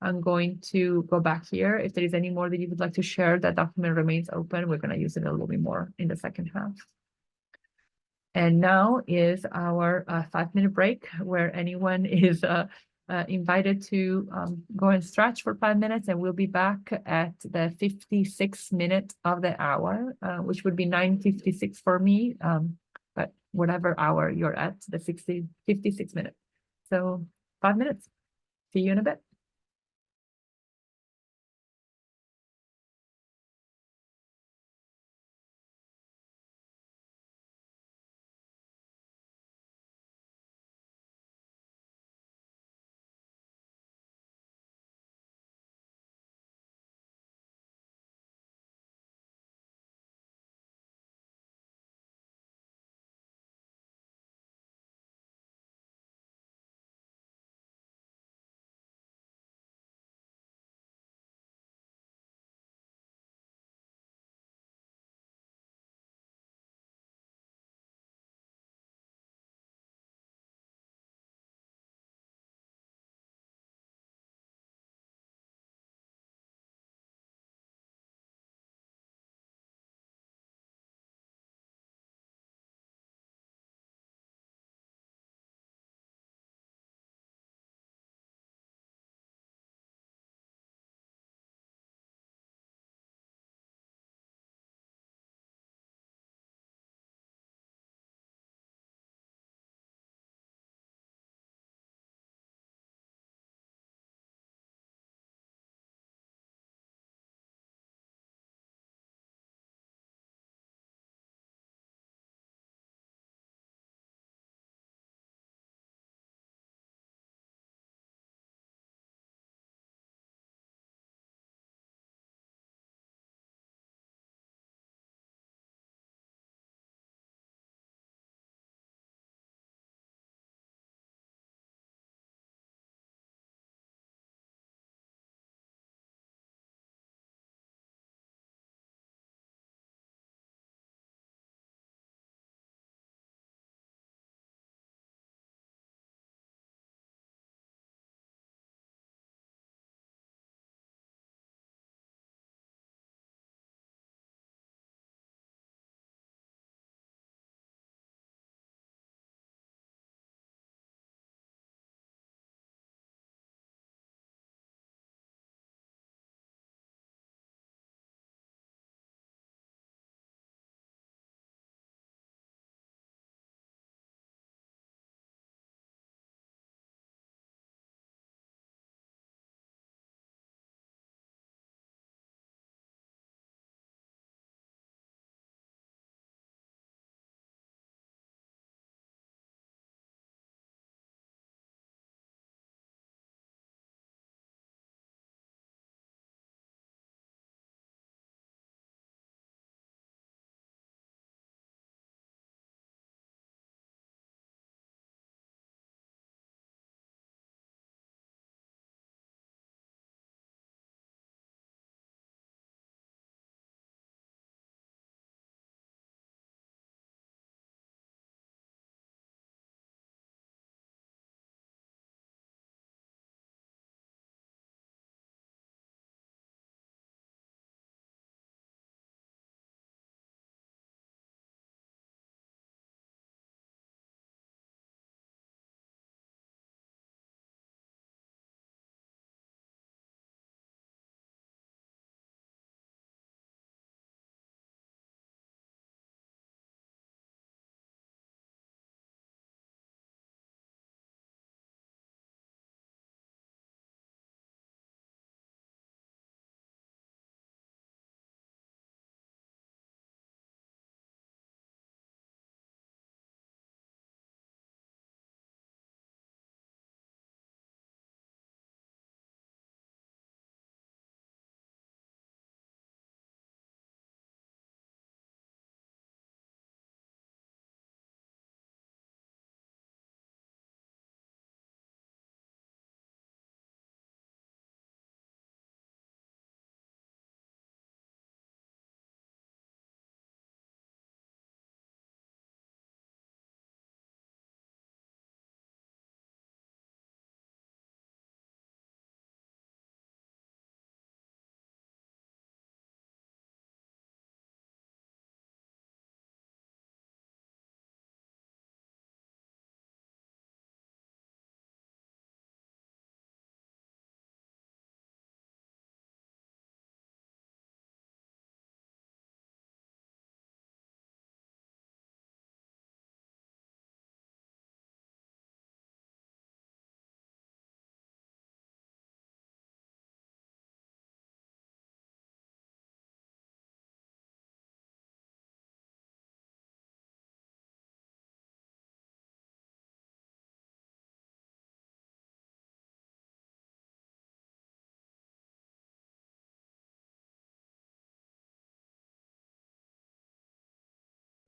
I'm going to go back here. If there is any more that you would like to share, that document remains open. We're going to use it a little bit more in the second half. And now is our 5-minute break, where anyone is invited to go and stretch for 5 minutes, and we'll be back at the 56th minute of the hour, which would be 9:56 for me, but whatever hour you're at, the 56 minutes. So 5 minutes. See you in a bit.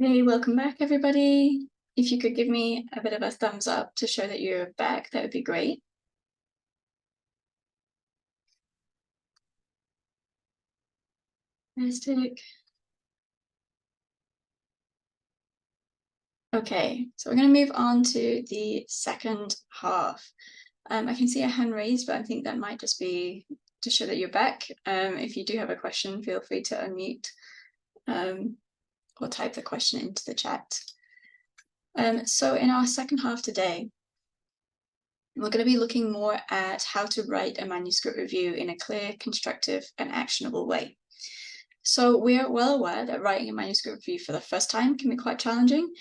Hey, welcome back, everybody. If you could give me a bit of a thumbs up to show that you're back, that would be great. Fantastic. Okay, so we're going to move on to the second half. I can see a hand raised, but I think that might just be to show that you're back. If you do have a question, feel free to unmute or type the question into the chat. So in our second half today, we're going to be looking more at how to write a manuscript review in a clear, constructive, and actionable way. So we are well aware that writing a manuscript review for the first time can be quite challenging,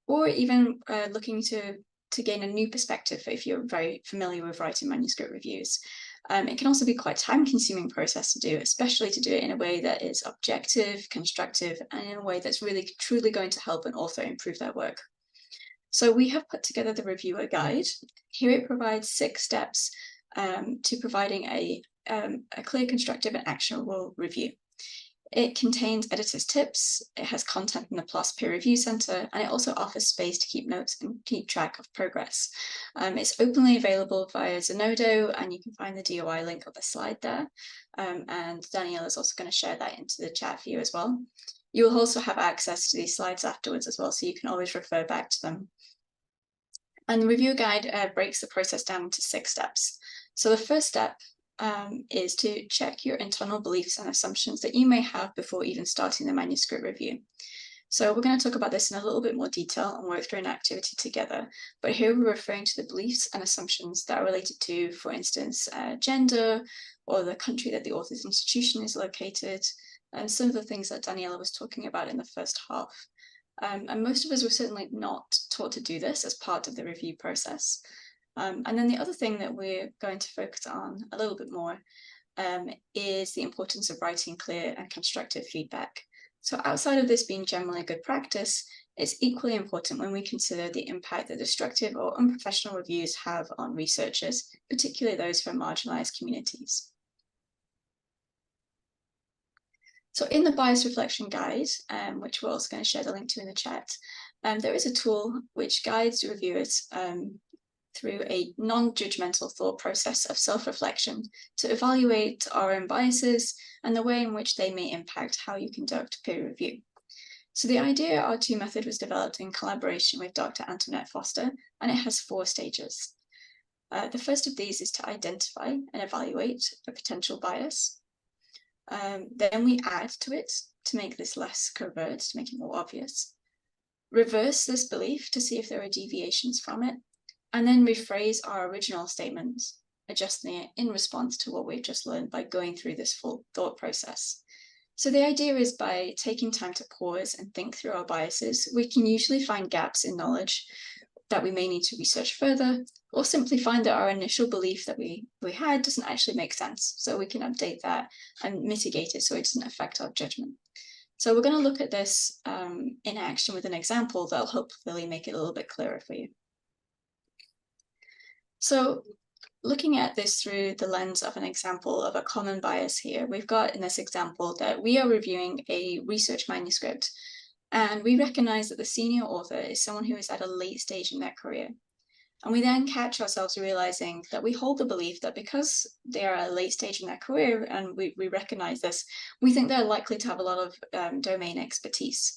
or even looking to gain a new perspective if you're very familiar with writing manuscript reviews. It can also be quite a time-consuming process to do, especially to do it in a way that is objective, constructive, and in a way that's really truly going to help an author improve their work. So we have put together the reviewer guide. Here it provides 6 steps to providing a clear, constructive, and actionable review. It contains editor's tips, it has content from the PLOS Peer Review Center, and it also offers space to keep notes and keep track of progress. It's openly available via Zenodo, and you can find the DOI link on the slide there. And Danielle is also going to share that into the chat for you as well. You will also have access to these slides afterwards as well, so you can always refer back to them. And the review guide breaks the process down into 6 steps. So the first step is to check your internal beliefs and assumptions that you may have before even starting the manuscript review. So we're going to talk about this in a little bit more detail and work through an activity together. But here we're referring to the beliefs and assumptions that are related to, for instance, gender, or the country that the author's institution is located, and some of the things that Daniela was talking about in the first half. And most of us were certainly not taught to do this as part of the review process. And then the other thing that we're going to focus on a little bit more is the importance of writing clear and constructive feedback. So outside of this being generally good practice, it's equally important when we consider the impact that destructive or unprofessional reviews have on researchers, particularly those from marginalized communities. So in the bias reflection guide, which we're also going to share the link to in the chat, there is a tool which guides reviewers through a non-judgmental thought process of self-reflection to evaluate our own biases and the way in which they may impact how you conduct peer review. So the idea R2 method was developed in collaboration with Dr. Antoinette Foster, and it has 4 stages. The first of these is to identify and evaluate a potential bias. Then we add to it to make this less covert, to make it more obvious. Reverse this belief to see if there are deviations from it, and then rephrase our original statements, adjusting it in response to what we've just learned by going through this full thought process. So the idea is by taking time to pause and think through our biases, we can usually find gaps in knowledge that we may need to research further, or simply find that our initial belief that we had doesn't actually make sense. So we can update that and mitigate it so it doesn't affect our judgment. So we're going to look at this in action with an example that'll hopefully make it a little bit clearer for you. So looking at this through the lens of an example of a common bias here, we've got in this example that we are reviewing a research manuscript, and we recognize that the senior author is someone who is at a late stage in their career. And we then catch ourselves realizing that we hold the belief that because they are at a late stage in their career, and we recognize this, we think they're likely to have a lot of domain expertise.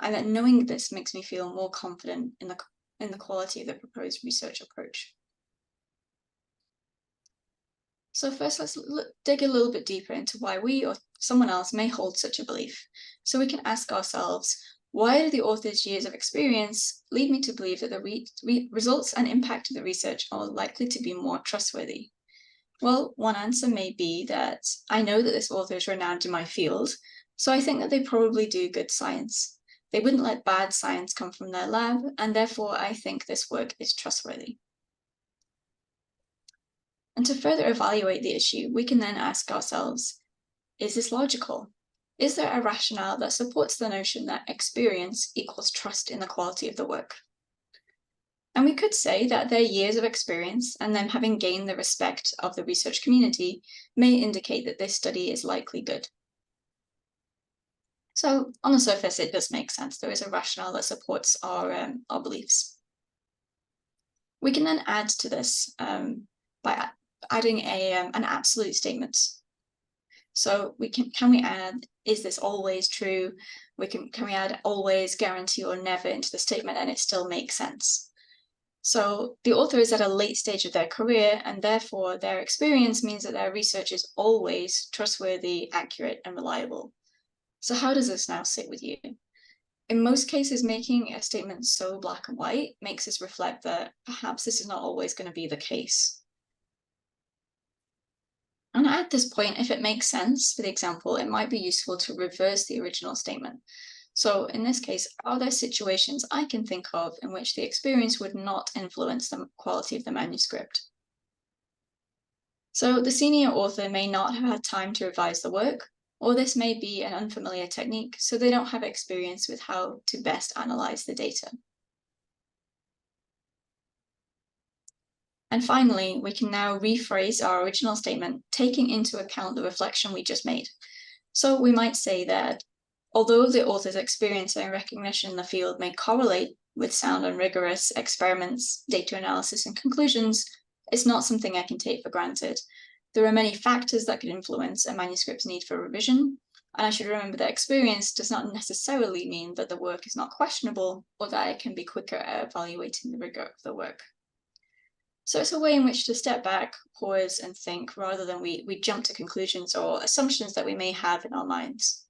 And that knowing this makes me feel more confident in the quality of the proposed research approach. So first, let's dig a little bit deeper into why we or someone else may hold such a belief. So we can ask ourselves, why do the author's years of experience lead me to believe that the results and impact of the research are likely to be more trustworthy? Well, one answer may be that I know that this author is renowned in my field, so I think that they probably do good science. They wouldn't let bad science come from their lab, and therefore I think this work is trustworthy. And to further evaluate the issue, we can then ask ourselves, is this logical? Is there a rationale that supports the notion that experience equals trust in the quality of the work? And we could say that their years of experience and them having gained the respect of the research community may indicate that this study is likely good. So on the surface, it does make sense. There is a rationale that supports our beliefs. We can then add to this by adding an absolute statement. So can we add, is this always true? Can we add always, guarantee, or never into the statement and it still makes sense? So the author is at a late stage of their career, and therefore their experience means that their research is always trustworthy, accurate, and reliable. So how does this now sit with you? In most cases, making a statement so black and white makes us reflect that perhaps this is not always going to be the case. And at this point, if it makes sense for the example, it might be useful to reverse the original statement. So in this case, are there situations I can think of in which the experience would not influence the quality of the manuscript? So the senior author may not have had time to revise the work, or this may be an unfamiliar technique, so they don't have experience with how to best analyze the data. And finally, we can now rephrase our original statement, taking into account the reflection we just made. So we might say that although the author's experience and recognition in the field may correlate with sound and rigorous experiments, data analysis, and conclusions, it's not something I can take for granted. There are many factors that could influence a manuscript's need for revision, and I should remember that experience does not necessarily mean that the work is not questionable or that I can be quicker at evaluating the rigor of the work. So it's a way in which to step back, pause, and think rather than we jump to conclusions or assumptions that we may have in our minds.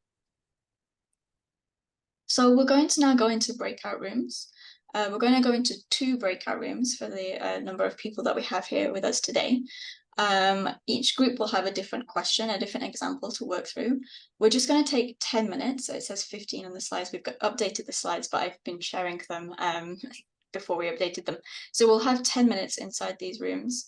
So we're going to now go into breakout rooms. We're going to go into 2 breakout rooms for the number of people that we have here with us today. Each group will have a different question, a different example to work through. We're just going to take 10 minutes. It says 15 on the slides. We've updated the slides, but I've been sharing them before we updated them. So we'll have 10 minutes inside these rooms,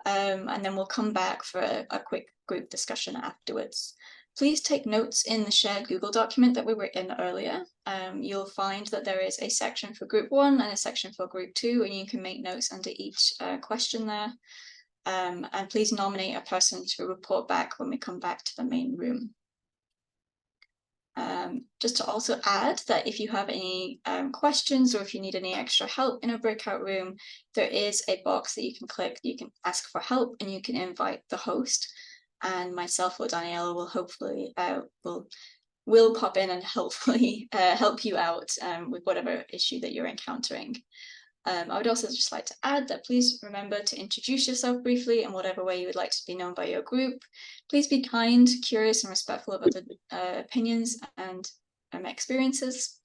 and then we'll come back for a quick group discussion afterwards. Please take notes in the shared Google document that we were in earlier. You'll find that there is a section for group 1 and a section for group 2, and you can make notes under each question there. And please nominate a person to report back when we come back to the main room. Just to also add that if you have any questions or if you need any extra help in a breakout room, there is a box that you can click. You can ask for help and you can invite the host, and myself or Daniela will hopefully will pop in and hopefully help you out with whatever issue that you're encountering. I would also just like to add that please remember to introduce yourself briefly in whatever way you would like to be known by your group. Please be kind, curious, and respectful of other opinions and experiences.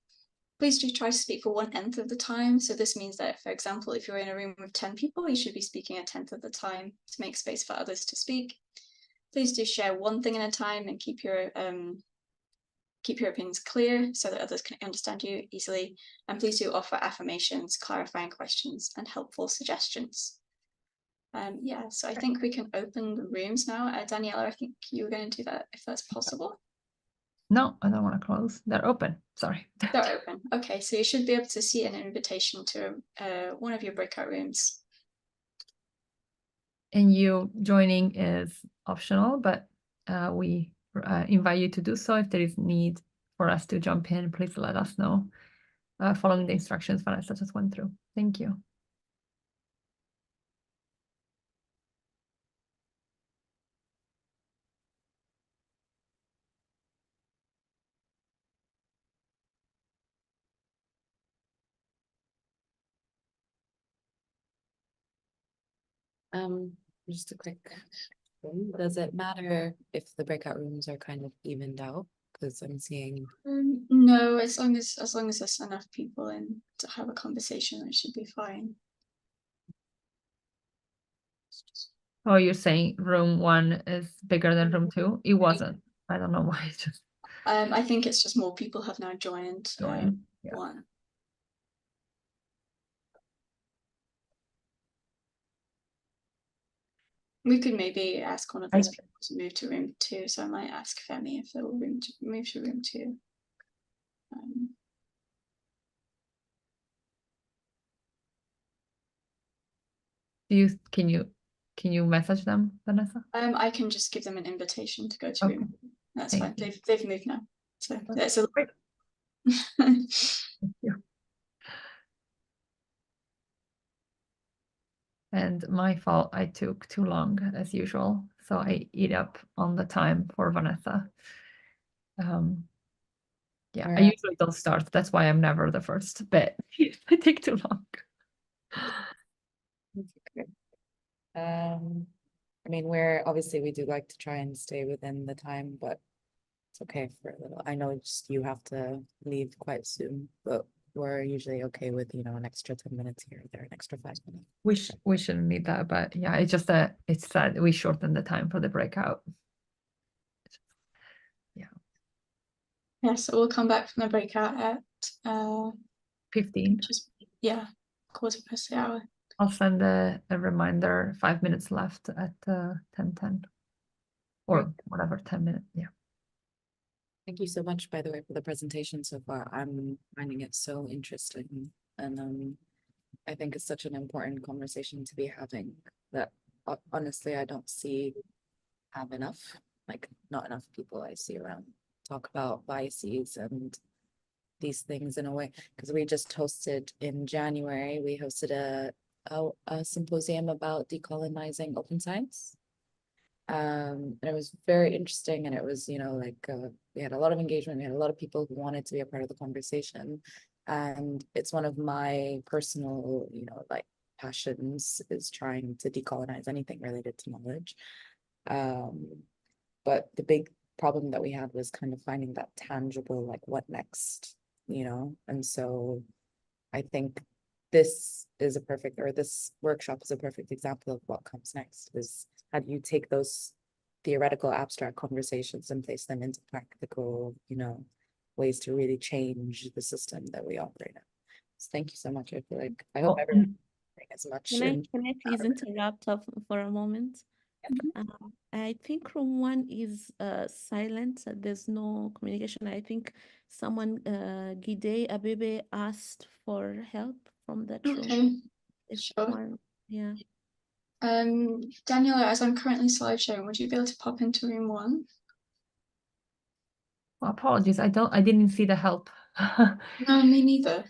Please do try to speak for 1/10 of the time. So this means that, for example, if you're in a room with 10 people, you should be speaking 1/10 of the time to make space for others to speak. Please do share one thing at a time and keep your opinions clear so that others can understand you easily. And please do offer affirmations, clarifying questions, and helpful suggestions. Yeah, so I think we can open the rooms now. Daniela, I think you were going to do that if that's possible. No, I don't want to close. They're open. Sorry. They're open. Okay, so you should be able to see an invitation to one of your breakout rooms. And you joining is optional, but we invite you to do so. If there is need for us to jump in, please let us know, following the instructions Vanessa just went through. Thank you. Just a quick thing. Does it matter if the breakout rooms are kind of evened out? Because I'm seeing No, as long as there's enough people in to have a conversation, it should be fine. Oh, you're saying room 1 is bigger than room 2? It wasn't. I don't know why. It's just I think it's just more people have now joined. Yeah. One. We could maybe ask one of those people to move to room 2. So I might ask Femi if they will move to room 2. Can you message them, Vanessa? I can just give them an invitation to go to room. That's fine. They've moved now. So that's a Great. Yeah. And my fault, I took too long as usual, so I eat up on the time for Vanessa. Yeah, I Alright. usually don't start. That's why I'm never the first, but I take too long. Okay. I mean, obviously we do like to try and stay within the time, but it's okay for a little. I know just you have to leave quite soon, but we're usually okay with, an extra 10 minutes here or there, an extra 5 minutes. We shouldn't need that, but yeah, it's just that it's sad we shortened the time for the breakout. Yeah, so we'll come back from the breakout at 15. just 1/4 hour. I'll send a reminder, 5 minutes left at 10:10 or Great. whatever, 10 minutes. Yeah. Thank you so much, by the way, for the presentation so far. I'm finding it so interesting. And I think it's such an important conversation to be having that honestly, I don't have enough, like not enough people I see around talk about biases and these things in a way. Because we just hosted in January, we hosted a symposium about decolonizing open science. And it was very interesting, and it was, we had a lot of engagement, we had a lot of people who wanted to be a part of the conversation. And it's one of my personal, like passions is trying to decolonize anything related to knowledge. But the big problem that we had was kind of finding that tangible, like what next, and so I think this workshop is a perfect example of what comes next, is how do you take those theoretical abstract conversations and place them into practical, ways to really change the system that we operate in. So thank you so much. I hope everyone as much. Can I please interrupt for a moment? Yeah. I think room 1 is silent. There's no communication. I think someone, Gide Abebe, asked for help from that room. Okay, If sure. one, yeah. Daniela, as I'm currently slideshowing, would you be able to pop into room 1? Apologies, I didn't see the help. No, me neither.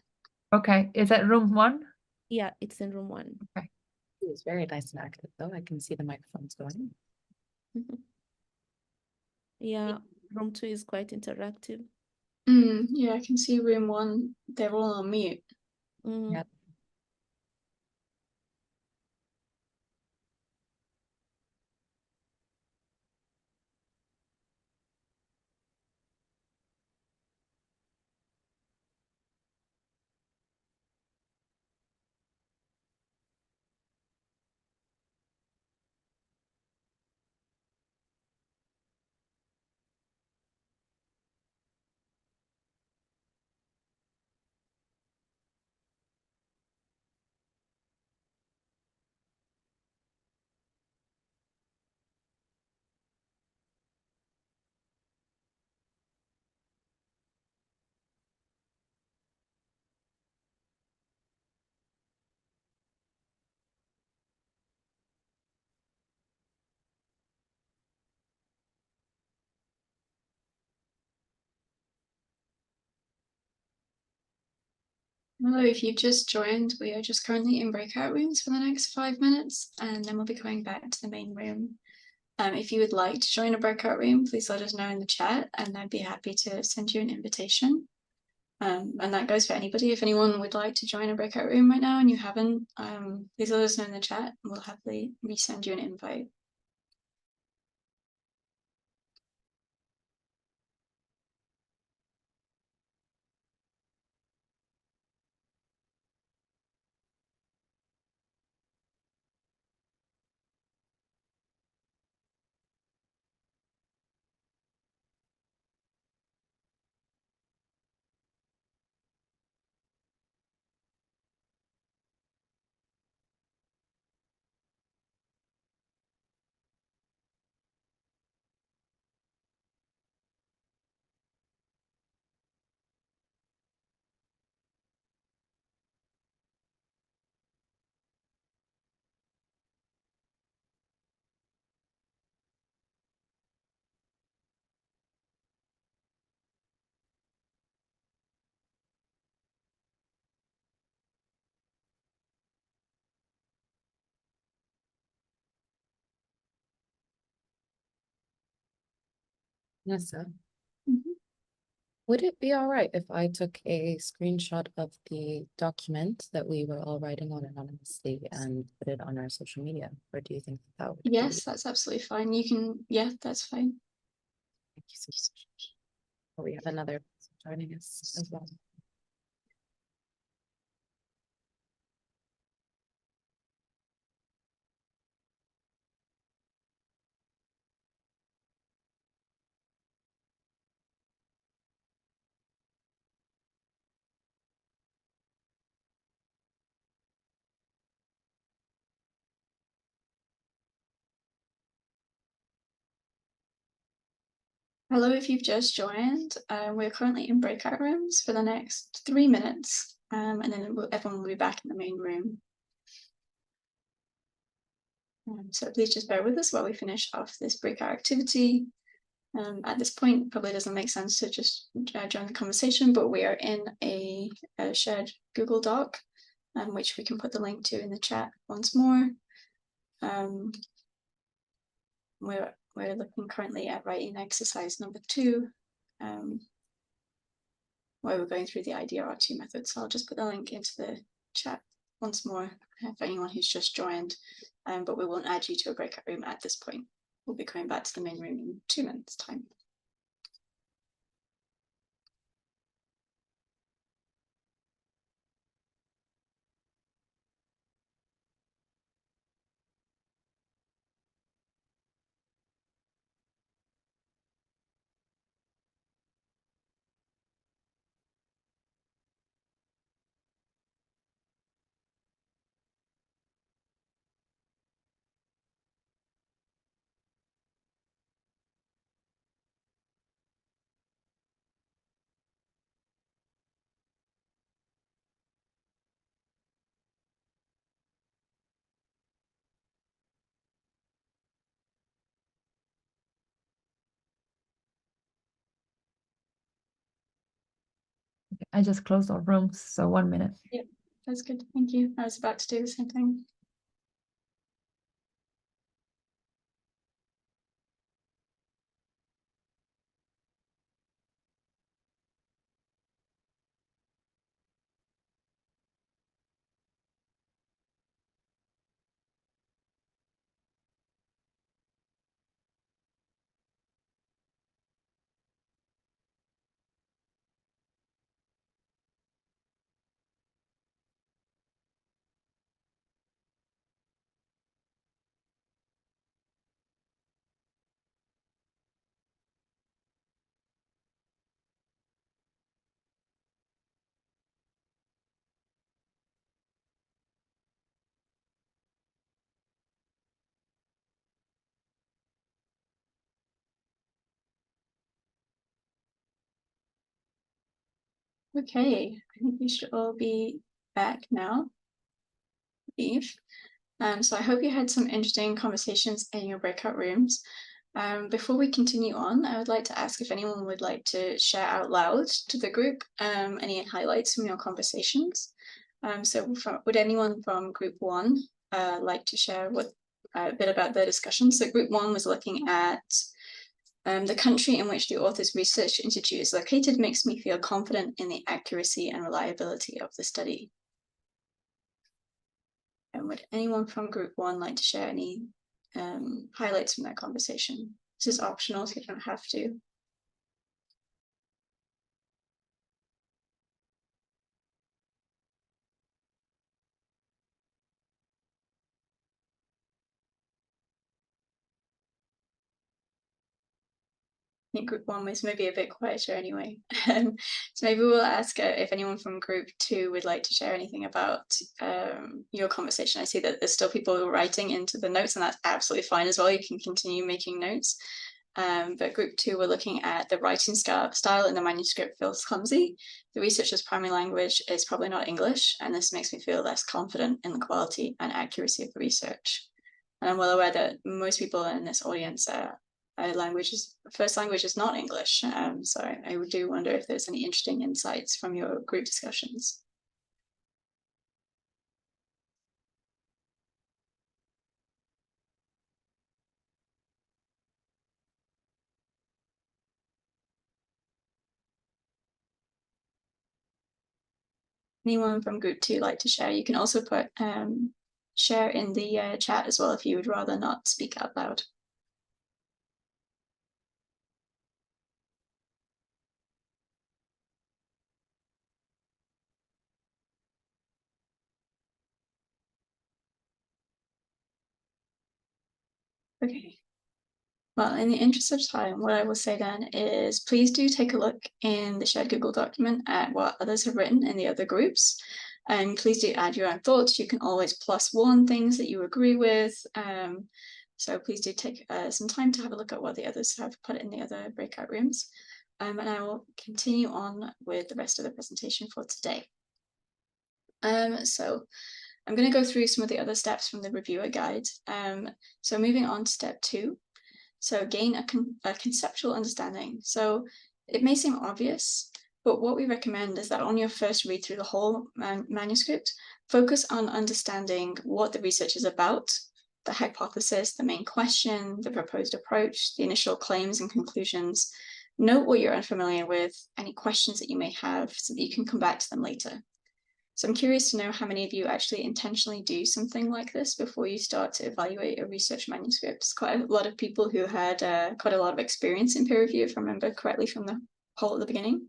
Okay, is that room 1? Yeah, it's in room 1. Okay. It was very nice and active, though. I can see the microphones going. Yeah, room 2 is quite interactive. Yeah, I can see room 1. They're all on mute. Mhm. Yep. Hello, if you've just joined, we are just currently in breakout rooms for the next 5 minutes, and then we'll be going back to the main room. If you would like to join a breakout room, please let us know in the chat, and I'd be happy to send you an invitation. And that goes for anybody. If anyone would like to join a breakout room right now and you haven't, please let us know in the chat, and we'll happily resend you an invite. Nessa, Mhm. would it be all right if I took a screenshot of the document that we were all writing on anonymously and put it on our social media? Or do you think that would be? Yes, that's absolutely fine. You can, yeah, that's fine. Thank you so much. Oh, we have another person joining us as well. Hello, if you've just joined, we're currently in breakout rooms for the next 3 minutes, and then everyone will be back in the main room. So please just bear with us while we finish off this breakout activity. At this point, probably doesn't make sense to just join the conversation, but we are in a shared Google Doc, which we can put the link to in the chat once more. We're looking currently at writing exercise number 2, where we're going through the IDR2 method. So I'll just put the link into the chat once more for anyone who's just joined, but we won't add you to a breakout room at this point. We'll be coming back to the main room in 2 minutes' time. I just closed our rooms, so 1 minute. Yep, that's good. Thank you. I was about to do the same thing. Okay, I think we should all be back now. Eve. So I hope you had some interesting conversations in your breakout rooms. Before we continue on, I would like to ask if anyone would like to share out loud to the group any highlights from your conversations. Would anyone from group 1 like to share a bit about their discussion? So group 1 was looking at the country in which the author's research institute is located makes me feel confident in the accuracy and reliability of the study. And would anyone from group 1 like to share any highlights from that conversation? This is optional, so you don't have to. I think group 1 was maybe a bit quieter anyway. So maybe we'll ask if anyone from group 2 would like to share anything about your conversation. I see that there's still people writing into the notes, and that's absolutely fine as well. You can continue making notes. But group 2, we're looking at the writing style in the manuscript feels clumsy. The researcher's primary language is probably not English, and this makes me feel less confident in the quality and accuracy of the research. And I'm well aware that most people in this audience first language is not English. So I do wonder if there's any interesting insights from your group discussions. anyone from group 2 like to share? You can also put share in the chat as well if you would rather not speak out loud. Okay. Well, in the interest of time, what I will say then is please do take a look in the shared Google document at what others have written in the other groups. And please do add your own thoughts. You can always +1 things that you agree with. So please do take some time to have a look at what the others have put in the other breakout rooms. And I will continue on with the rest of the presentation for today. So I'm going to go through some of the other steps from the reviewer guide. So moving on to step 2. So gain a conceptual understanding. So it may seem obvious, but what we recommend is that on your first read through the whole manuscript, focus on understanding what the research is about, the hypothesis, the main question, the proposed approach, the initial claims and conclusions. Note what you're unfamiliar with, any questions that you may have, so that you can come back to them later. So I'm curious to know how many of you actually intentionally do something like this before you start to evaluate a research manuscript. It's quite a lot of people who had quite a lot of experience in peer review, if I remember correctly from the poll at the beginning.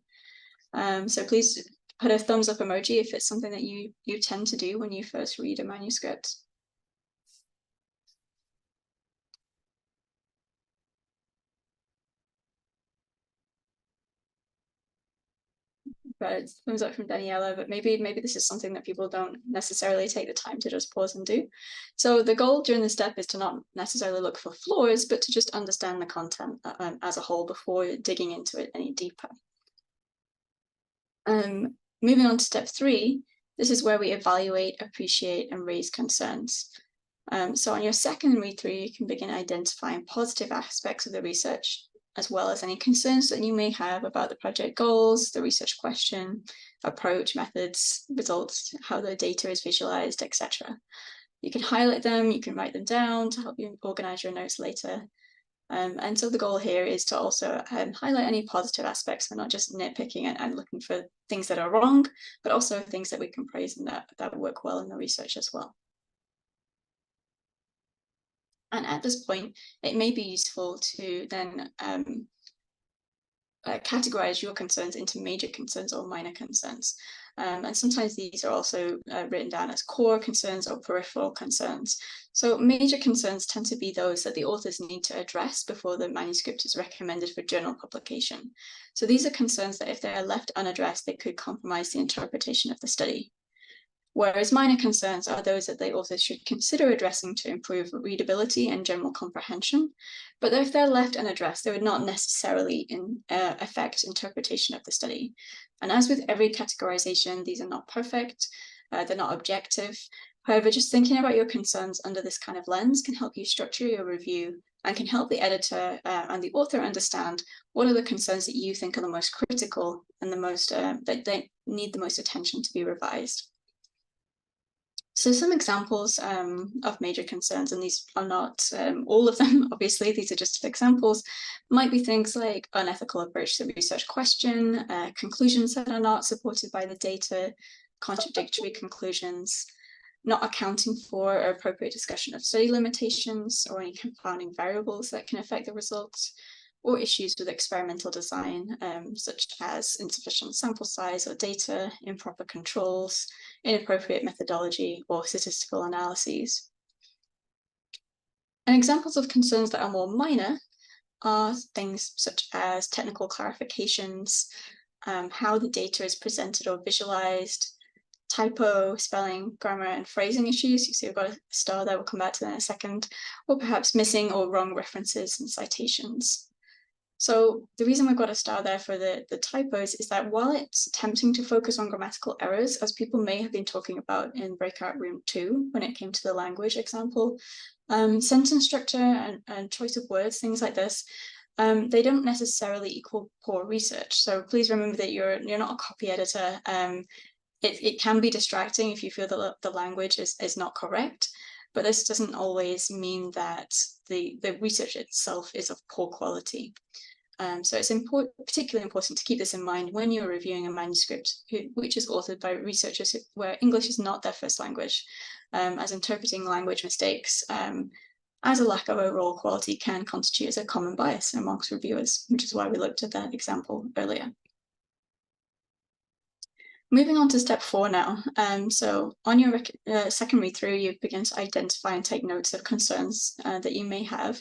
So please put a thumbs up emoji if it's something that you tend to do when you first read a manuscript. But thumbs up from Daniela, but maybe this is something that people don't necessarily take the time to just pause and do. So the goal during this step is to not necessarily look for flaws, but to just understand the content as a whole before digging into it any deeper. Moving on to step 3, this is where we evaluate, appreciate, and raise concerns. So on your second read through, you can begin identifying positive aspects of the research, as well as any concerns that you may have about the project goals, the research question, approach, methods, results, how the data is visualized, etc. You can highlight them, you can write them down to help you organize your notes later. And so the goal here is to also highlight any positive aspects. We're not just nitpicking and looking for things that are wrong, but also things that we can praise and that work well in the research as well. And at this point, it may be useful to then categorize your concerns into major concerns or minor concerns. And sometimes these are also written down as core concerns or peripheral concerns. So major concerns tend to be those that the authors need to address before the manuscript is recommended for journal publication. So these are concerns that if they are left unaddressed, they could compromise the interpretation of the study. Whereas minor concerns are those that the authors should consider addressing to improve readability and general comprehension. But if they're left unaddressed, they would not necessarily affect interpretation of the study. And as with every categorization, these are not perfect, they're not objective. However, just thinking about your concerns under this kind of lens can help you structure your review and can help the editor and the author understand what are the concerns that you think are the most critical and the most that they need the most attention to be revised. So some examples of major concerns, and these are not all of them, obviously, these are just examples, might be things like unethical approach to the research question, conclusions that are not supported by the data, contradictory conclusions, not accounting for or appropriate discussion of study limitations or any confounding variables that can affect the results, or issues with experimental design, such as insufficient sample size or data, improper controls, inappropriate methodology, or statistical analyses. And examples of concerns that are more minor are things such as technical clarifications, how the data is presented or visualized, typo, spelling, grammar, and phrasing issues. You see we've got a star there, we'll come back to that in a second, or perhaps missing or wrong references and citations. So the reason we've got a star there for the typos is that while it's tempting to focus on grammatical errors, as people may have been talking about in breakout room 2, when it came to the language example, sentence structure and choice of words, things like this, they don't necessarily equal poor research. So please remember that you're not a copy editor. It can be distracting if you feel that the language is not correct, but this doesn't always mean that the research itself is of poor quality. So it's particularly important to keep this in mind when you're reviewing a manuscript which is authored by researchers where English is not their first language, as interpreting language mistakes as a lack of overall quality can constitute as a common bias amongst reviewers, which is why we looked at that example earlier. Moving on to step 4 now. So on your second read through, you begin to identify and take notes of concerns that you may have.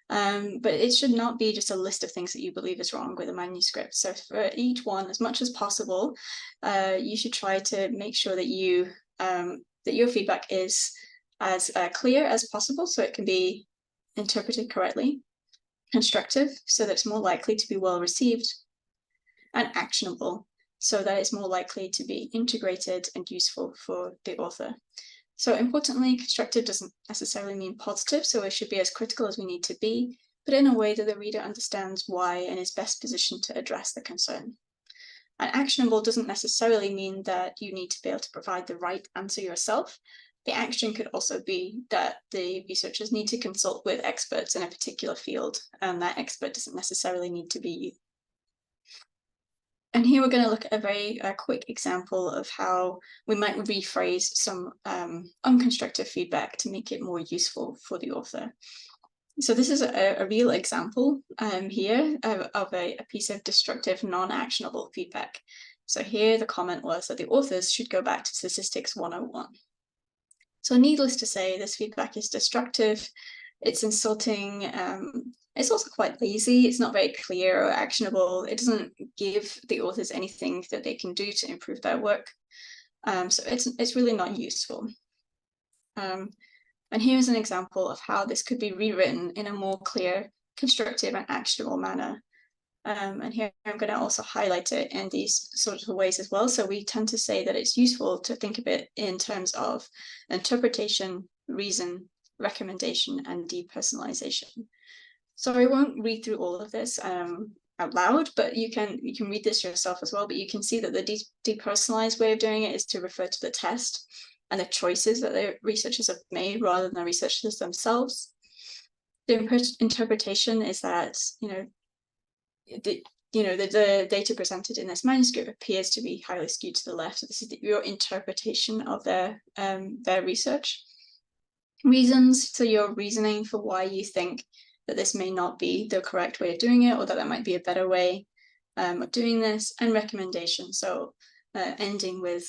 But it should not be just a list of things that you believe is wrong with a manuscript. So for each one, as much as possible, you should try to make sure that that your feedback is as clear as possible, so it can be interpreted correctly, constructive, so that it's more likely to be well received, and actionable, so that it's more likely to be integrated and useful for the author. So importantly, constructive doesn't necessarily mean positive, so it should be as critical as we need to be, but in a way that the reader understands why and is best positioned to address the concern. And actionable doesn't necessarily mean that you need to be able to provide the right answer yourself. The action could also be that the researchers need to consult with experts in a particular field, and that expert doesn't necessarily need to be you. And here we're going to look at a very quick example of how we might rephrase some unconstructive feedback to make it more useful for the author. So this is a real example here of a piece of destructive, non-actionable feedback. So here the comment was that the authors should go back to Statistics 101. So needless to say, this feedback is destructive, it's insulting, it's also quite lazy, it's not very clear or actionable, it doesn't give the authors anything that they can do to improve their work. So it's really not useful. And here's an example of how this could be rewritten in a more clear, constructive and actionable manner. And here I'm going to also highlight it in these sorts of ways as well. So we tend to say that it's useful to think of it in terms of interpretation, reason, recommendation, and depersonalization. So I won't read through all of this out loud, but you can read this yourself as well. But you can see that the depersonalized way of doing it is to refer to the test and the choices that the researchers have made rather than the researchers themselves. The interpretation is that, the data presented in this manuscript appears to be highly skewed to the left. So this is your interpretation of their research. Reasons, so your reasoning for why you think that this may not be the correct way of doing it, or that there might be a better way of doing this, and recommendation. So ending with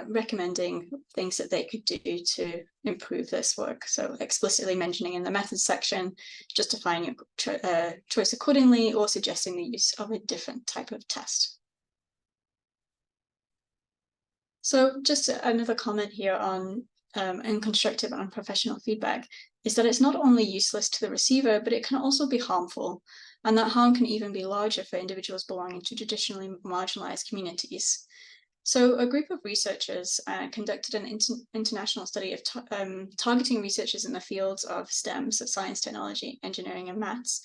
recommending things that they could do to improve this work. So explicitly mentioning in the methods section, justifying your choice accordingly, or suggesting the use of a different type of test. So just another comment here on constructive and unprofessional feedback is that it's not only useless to the receiver, but it can also be harmful. And that harm can even be larger for individuals belonging to traditionally marginalized communities. So a group of researchers conducted an international study of targeting researchers in the fields of STEM, so science, technology, engineering, and maths,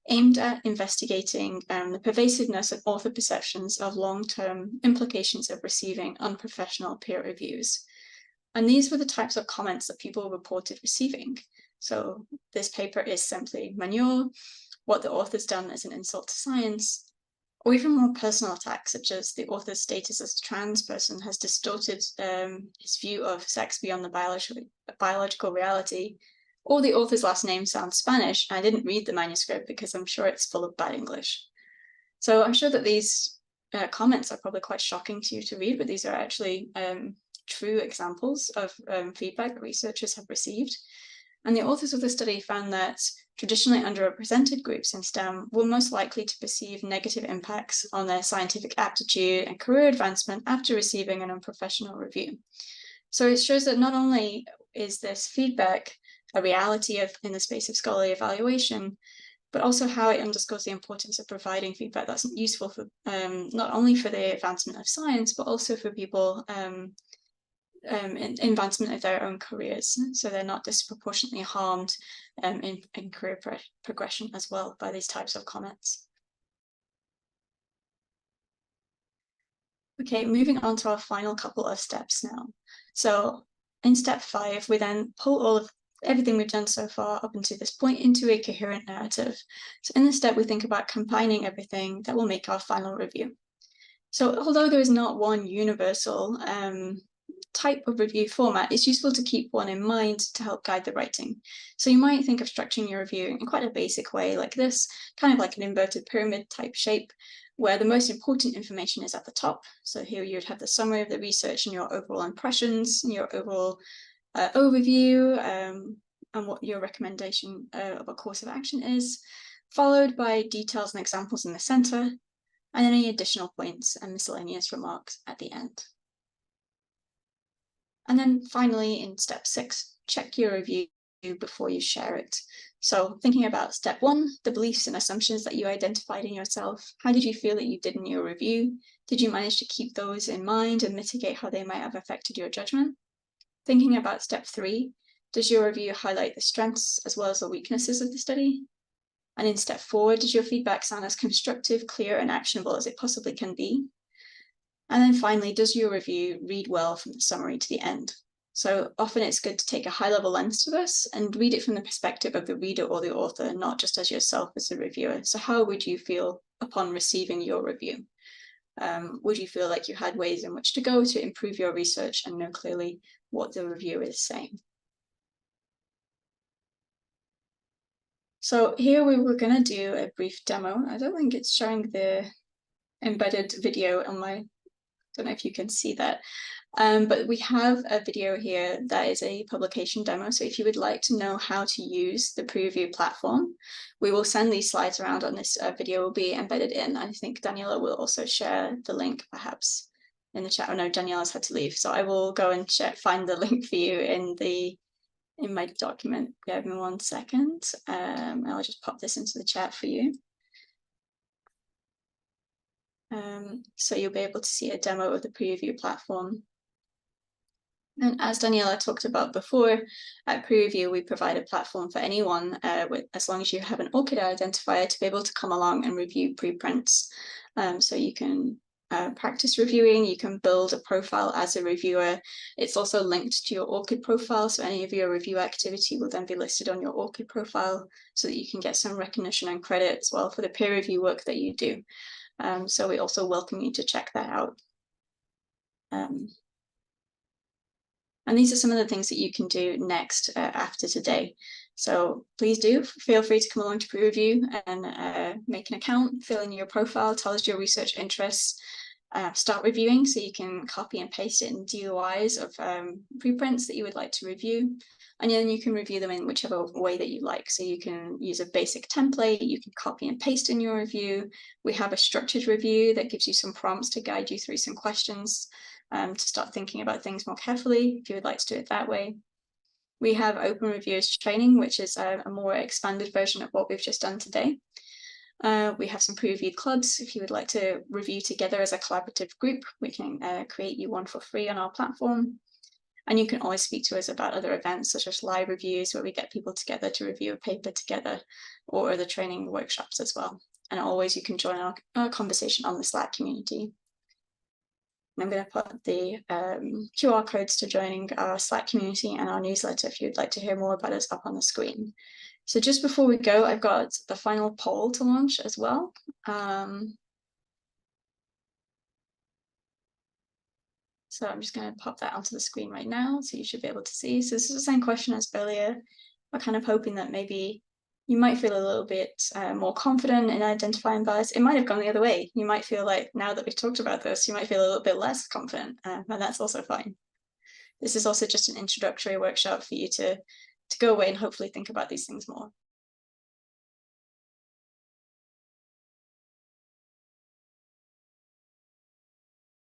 aimed at investigating the pervasiveness of author perceptions of long-term implications of receiving unprofessional peer reviews. And these were the types of comments that people reported receiving. So this paper is simply manure, what the author's done is an insult to science, or even more personal attacks, such as the author's status as a trans person has distorted his view of sex beyond the biological reality, or the author's last name sounds Spanish. I didn't read the manuscript because I'm sure it's full of bad English. So I'm sure that these comments are probably quite shocking to you to read, but these are actually true examples of feedback that researchers have received. And the authors of the study found that traditionally underrepresented groups in STEM were most likely to perceive negative impacts on their scientific aptitude and career advancement after receiving an unprofessional review. So it shows that not only is this feedback a reality in the space of scholarly evaluation, but also how it underscores the importance of providing feedback that's useful for not only for the advancement of science, but also for people in advancement of their own careers, so they're not disproportionately harmed in career progression as well by these types of comments. Okay, moving on to our final couple of steps now. So in step 5, we then pull all of everything we've done so far up until this point into a coherent narrative. So in this step, we think about combining everything that will make our final review. So although there is not one universal type of review format, it's useful to keep one in mind to help guide the writing. So you might think of structuring your review in quite a basic way like this, kind of like an inverted pyramid type shape, where the most important information is at the top. So here you'd have the summary of the research and your overall impressions, and your overall overview, and what your recommendation of a course of action is, followed by details and examples in the center, and any additional points and miscellaneous remarks at the end. And then finally, in step 6, check your review before you share it. So thinking about step 1, the beliefs and assumptions that you identified in yourself, how did you feel that you did in your review? Did you manage to keep those in mind and mitigate how they might have affected your judgment? Thinking about step 3, does your review highlight the strengths as well as the weaknesses of the study? And in step 4, does your feedback sound as constructive, clear, and actionable as it possibly can be? And then finally, does your review read well from the summary to the end? So often it's good to take a high-level lens to this and read it from the perspective of the reader or the author, not just as yourself as a reviewer. So how would you feel upon receiving your review? Would you feel like you had ways in which to go to improve your research and know clearly what the reviewer is saying? So here we were going to do a brief demo. I don't think it's showing the embedded video on my, don't know if you can see that, but we have a video here that is a publication demo. So if you would like to know how to use the PREreview platform, we will send these slides around on this video will be embedded in. I think Daniela will also share the link perhaps in the chat. Oh no, Daniela's had to leave. So I will go and find the link for you in my document. Give me 1 second. I'll just pop this into the chat for you. So you'll be able to see a demo of the PREreview platform. And as Daniela talked about before, at PREreview, we provide a platform for anyone, as long as you have an ORCID identifier, to be able to come along and review preprints. So you can practice reviewing, you can build a profile as a reviewer. It's also linked to your ORCID profile, so any of your review activity will then be listed on your ORCID profile so that you can get some recognition and credit as well for the peer review work that you do. So we also welcome you to check that out. And these are some of the things that you can do next after today. So please do feel free to come along to PREreview and make an account, fill in your profile, tell us your research interests, start reviewing so you can copy and paste it in DOIs of preprints that you would like to review. And then you can review them in whichever way that you like. So you can use a basic template, you can copy and paste in your review. We have a structured review that gives you some prompts to guide you through some questions to start thinking about things more carefully, if you would like to do it that way. We have open reviewers training, which is a more expanded version of what we've just done today. We have some PREreview clubs. If you would like to review together as a collaborative group, we can create you one for free on our platform. And you can always speak to us about other events, such as live reviews, where we get people together to review a paper together, or other training workshops as well. And always you can join our conversation on the Slack community. And I'm going to put the QR codes to joining our Slack community and our newsletter if you'd like to hear more about us up on the screen. So just before we go, I've got the final poll to launch as well. So I'm just going to pop that onto the screen right now, so you should be able to see. So this is the same question as earlier. We're kind of hoping that maybe you might feel a little bit more confident in identifying bias. It might have gone the other way. You might feel like, now that we've talked about this, you might feel a little bit less confident, and that's also fine. This is also just an introductory workshop for you to go away and hopefully think about these things more.